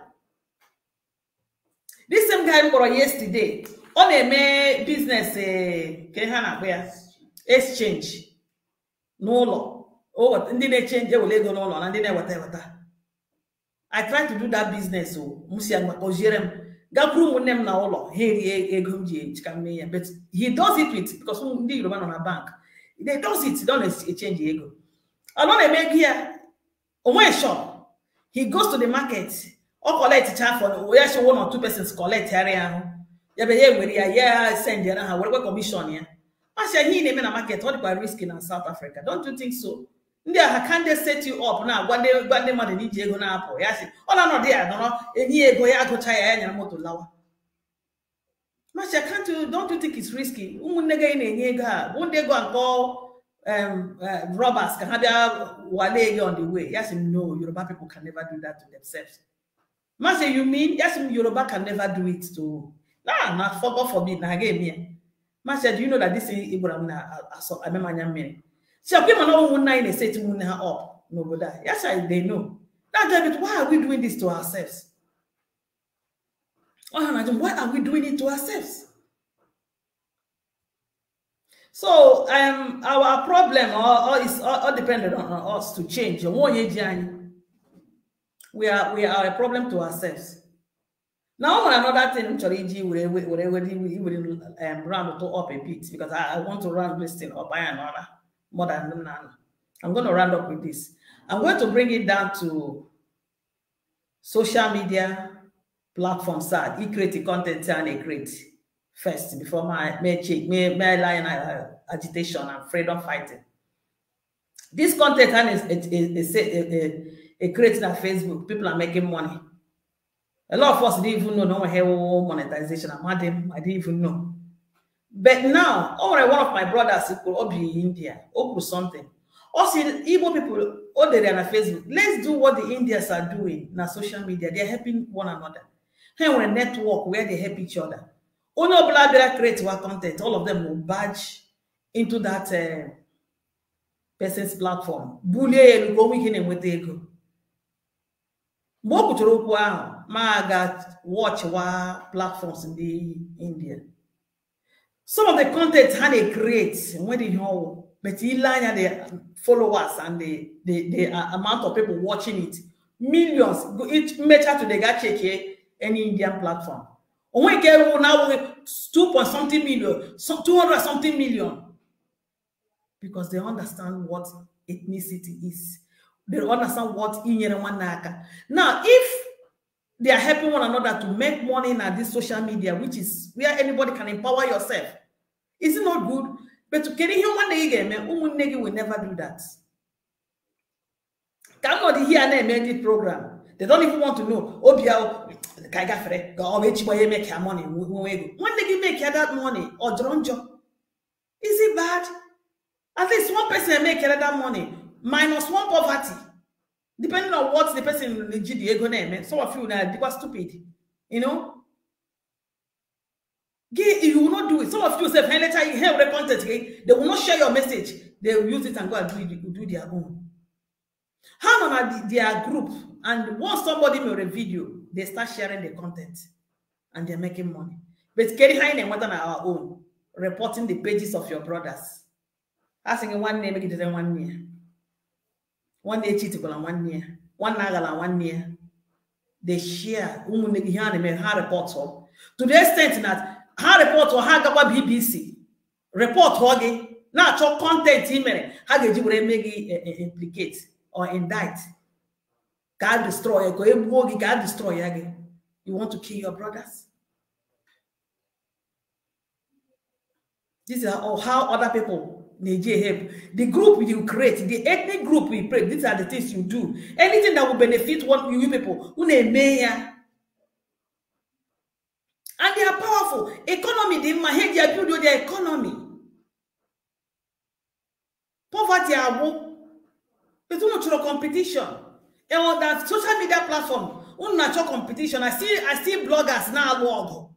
This same guy for yesterday on a business exchange. No law. Oh, and then they change no law and then whatever. I tried to do that business. So but he does it with because Ndi Igbo on a bank. They does it, don't exchange ego. Alone a make here, one shop. He goes to the market or collect charge for we actually 1 or 2 persons collect area. Send whatever commission here. I said he name in a market, what about risking in South Africa? Don't you think so? Can't they set you up now? One day money need you go now. Yes, all I'm not there, no, a year go try and motor lower. Masha, don't you think it's risky? Won't they go and call robbers? Can have wale on the way? Yes, no, Yoruba people can never do that to themselves. Masha, you mean yes, Yoruba can never do it to not for God forbid. Now again, me. Masha, do you know that this is Ibrahim? I remember. So people know one night they say to moon her up. No, but yes, they know. Now, why are we doing this to ourselves? Why are we doing it to ourselves? So our problem is all dependent on us to change. We are a problem to ourselves. Now another thing, we round it up a bit because I want to round this thing up by another. More than I'm going to round up with this. I'm going to bring it down to social media platforms. He create content and he create first before my line agitation and freedom fighting. This content is created on Facebook. People are making money. A lot of us didn't even know no monetization. I didn't even know. But now, one of my brothers could be in India, or something. Also, Igbo people, all they are on Facebook. Let's do what the Indians are doing on social media. They're helping one another. Here we're a network where they help each other. Ono Blabera create what content. All of them will badge into that person's platform. Bully go weekend with ego. More kuturuku maga watch wa platforms in the India. Some of the content how they create when they know, but he line the followers and the amount of people watching it, millions. Each measure to the guy check any Indian platform. When we get now 2.something million, 200 something million, because they understand what ethnicity is. They understand what Inyerewanaka. Now, if they are helping one another to make money in this social media, which is where anybody can empower yourself. Is it not good? But to get human negi will never do that. Cannot hear and make this program. They don't even want to know. Oh, make your money. When they make that money or dronjo, is it bad? At least one person make that money minus one poverty. Depending on what the person in the GDA name, some of you are stupid, you know. You will not do it. Some of you say, hey, later you hear the content, they will not share your message. they will use it and go and do their own. How on their group, and once somebody made a video, they start sharing the content and they're making money. But getting high and more than our own, reporting the pages of your brothers. Asking one name, make it 1 year. 1 day cheatable and 1 year. 1 nagal and 1 year. They share how reports to the extent that how report or how BBC report hogging now cho content email how get you make implicate or indict. God destroy God destroy again. You want to kill your brothers? This is how other people help. The group you create, the ethnic group we create, these are the things you do. Anything that will benefit you people, and they are powerful. Economy, they are building their economy. Poverty, it's too much competition. And on that social media platform, unnatural competition. I see bloggers now log.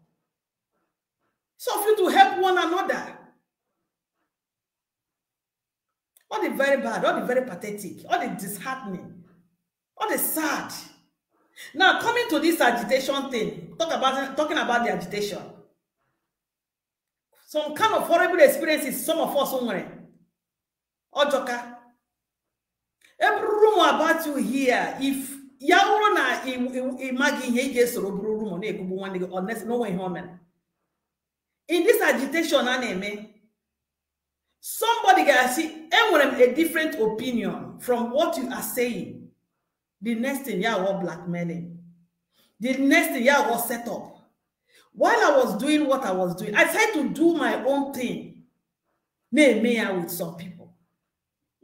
So for you to help one another. All the very bad, all the very pathetic, all the disheartening, all the sad. Now coming to this agitation thing, talking about the agitation. Some kind of horrible experiences, some of us somewhere. Ojoka. Every rumor about you here, if Yaurona imagine he gets a rumor unless no one home. In this agitation, somebody can see a different opinion from what you are saying. The next thing, was blackmailing. The next thing, was set up. While I was doing what I was doing, I tried to do my own thing. With some people.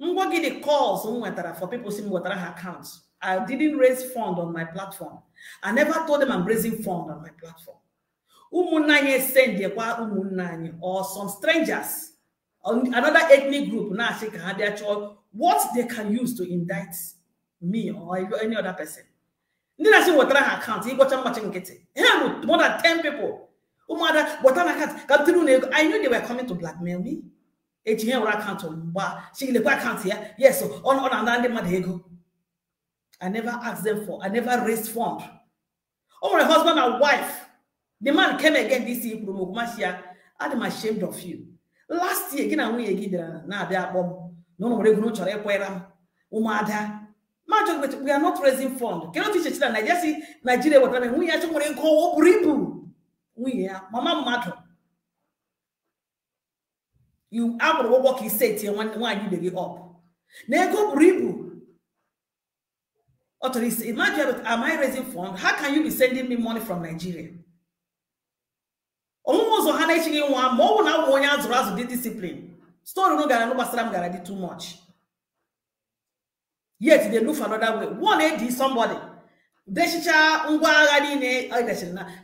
I'm going to get the calls for people seeing what accounts. I didn't raise fund on my platform. I never told them I'm raising fund on my platform. Or some strangers, another ethnic group, what they can use to indict me or any other person. Then I see what account. He got more than 10 people. I knew they were coming to blackmail me. Yes, so on I never asked them for. I never raised fund. Oh, my husband and wife. The man came again this year. I'm ashamed of you. Last year, we are not raising funds. Cannot teach children. Nigeria see Nigeria what I mean. We actually want to call Ribu. We are Mama Matter. You have to work. He said here when you get up. Now go Ribu. Imagine, am I raising funds? How can you be sending me money from Nigeria? Almost more now one discipline. Story no gonna too much. Yet they look for another way. One AD somebody.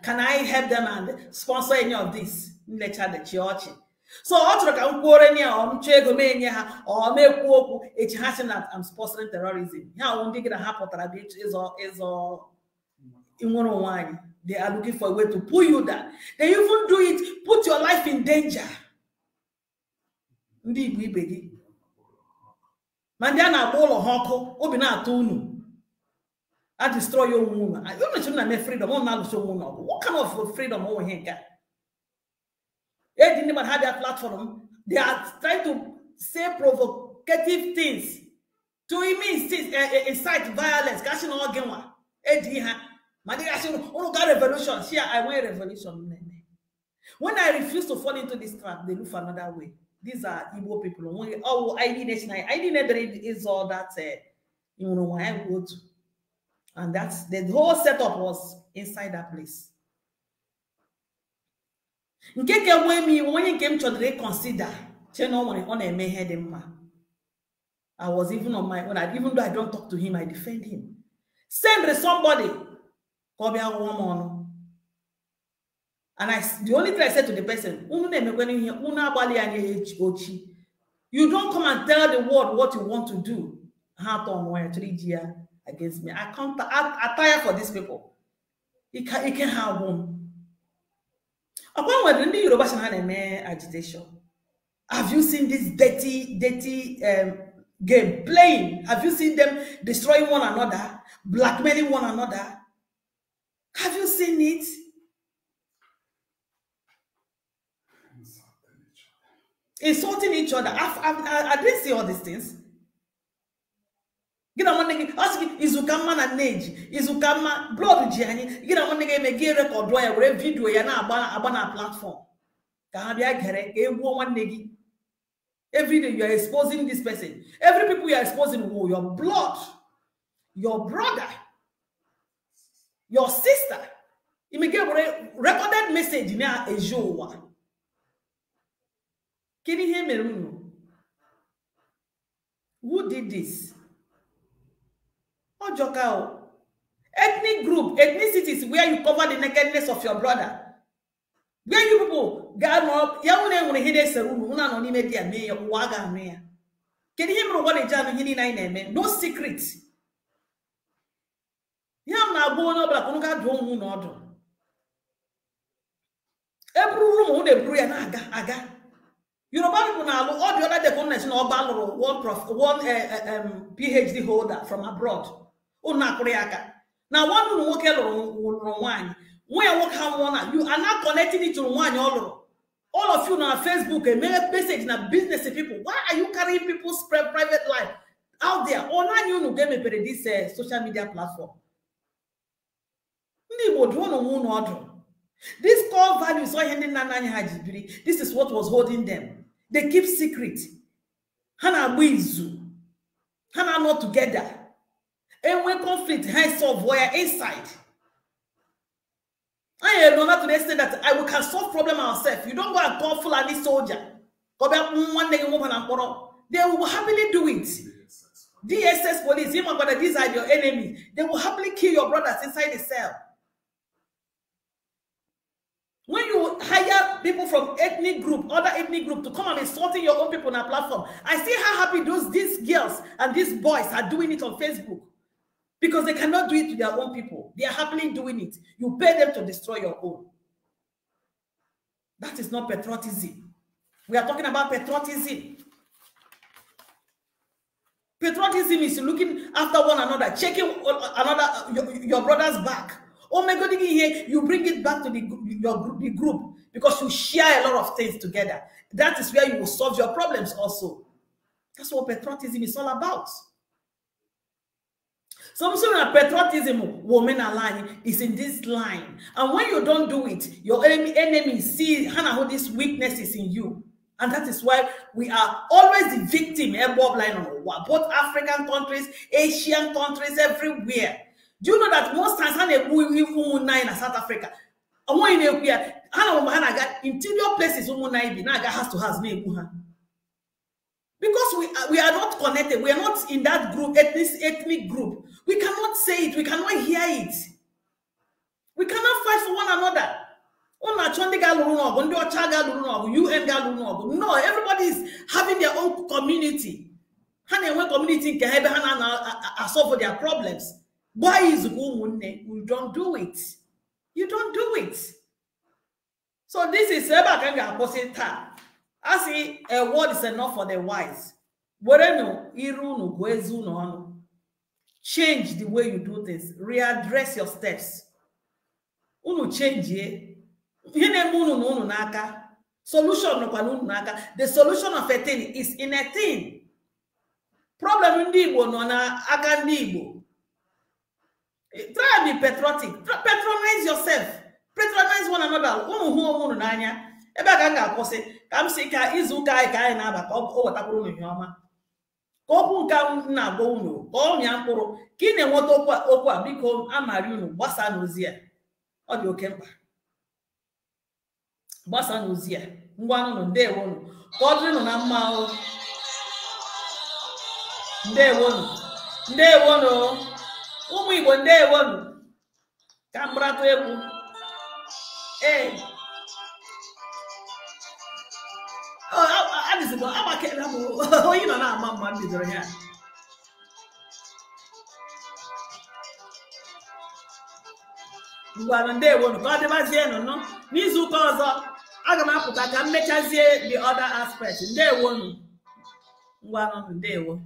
Can I help them and sponsor any of this? The church. So it has that I'm sponsoring terrorism. They are looking for a way to pull you down. They even do it, put your life in danger. Ndi Igbo baby. Mandiana bolo hoko, obina tunu. I destroy your woman. I don't know if freedom. What kind of freedom over here? They didn't even have their platform. They are trying to say provocative things to incite violence. Revolution. See, I want revolution. When I refuse to fall into this trap, they look for another way. These are Igbo people. Oh, ID nation. ID nation is all that. I go to, and that's the whole setup was inside that place. When you came to reconsider, I was even on my own. Even though I don't talk to him, I defend him. Send somebody. And the only thing I said to the person, you don't come and tell the world what you want to do. Against me. I tire for these people. It can have one. Upon what the Yoruba agitation. Have you seen this dirty game playing? Have you seen them destroying one another, blackmailing one another? Have you seen it? Insulting each other. I didn't see all these things. Get a one ask Izukama and Nage, Izukama, blood Gianni, get a one nigga make a record dry where video yana abana platform. Kahabia Gere, a woman niggy. Every day you are exposing this person. Every people you are exposing who? Your blood, your brother, your sister. You may get a recorded message in a show. Can you hear me? Who did this? Ojokao. Ethnic group, ethnicities where you cover the nakedness of your brother. Where you people got up, Yawne when he does a room, Una no media me, Waga me. Can you hear me what a jam in nine? No secret. Yam na born up like Unuka don't know. Every room who they brew and aga. Yoruba people now all the other connection or battle one PhD holder from abroad. Una Koreaka. Now one will work wine. When you work one, you are not connecting it to one all of you on Facebook and message in a business people. Why are you carrying people's private life out there? Online you no game this social media platform. Ndi Igbo don't know order. These core values this is what was holding them. They keep secret. Hana Wizu. Hana not together. And when conflict has solved, we are inside. I am not to the extent that I can solve problem ourselves. You don't go and call Fulani soldier. They will happily do it. DSS police, even when these are your enemies, they will happily kill your brothers inside the cell. When you hire people from ethnic group, other ethnic group to come and insulting your own people on a platform, I see how happy these girls and these boys are doing it on Facebook. Because they cannot do it to their own people. They are happily doing it. You pay them to destroy your own. That is not patriotism. We are talking about patriotism. Patriotism is looking after one another, checking your brother's back. Oh my God, you bring it back to the group because you share a lot of things together. That is where you will solve your problems also. That's what patriotism is all about. Some sort of patriotism, Omenala, is in this line. And when you don't do it, your enemy see how this weakness is in you. And that is why we are always the victim, both African countries, Asian countries, everywhere. Do you know that most times in South Africa, interior places has to have because we are not connected, we are not in that group, ethnic group. We cannot say it, we cannot hear it. We cannot fight for one another. No, everybody is having their own community. Community can solve their problems. Why is you don't do it? You don't do it. So this is I see a word is enough for the wise. Change the way you do things. Readdress your steps. Change solution. The solution of a thing is in a thing. Problem Ndi Igbo no na aka Ndi Igbo. Try to be patriotic. Patronize yourself. Patronize one another. Ebe ga akwụsị ka m si ka izu ka anyị na-aba ka o wetakwuru ihe ọma ka okwu nke m na-agwa unu ka ọ mịa mkpụrụ ka ị na-enweta okwu a biko amari unu gbasa n'ozi a ọ dị oke mkpa gbasa n'ozi a ngwa unu ndewonu ka ọ dịrị na mma ndewonu ụmụ Igbo ndewonu ka mgbaratụ egwu you know now, Mama did her hair. You are on day one. God, the Maziano, no? Mizu Kaza. aga m apụta ka m mechazie the other aspect. Ndewonu. Ngwanụ, ndewo.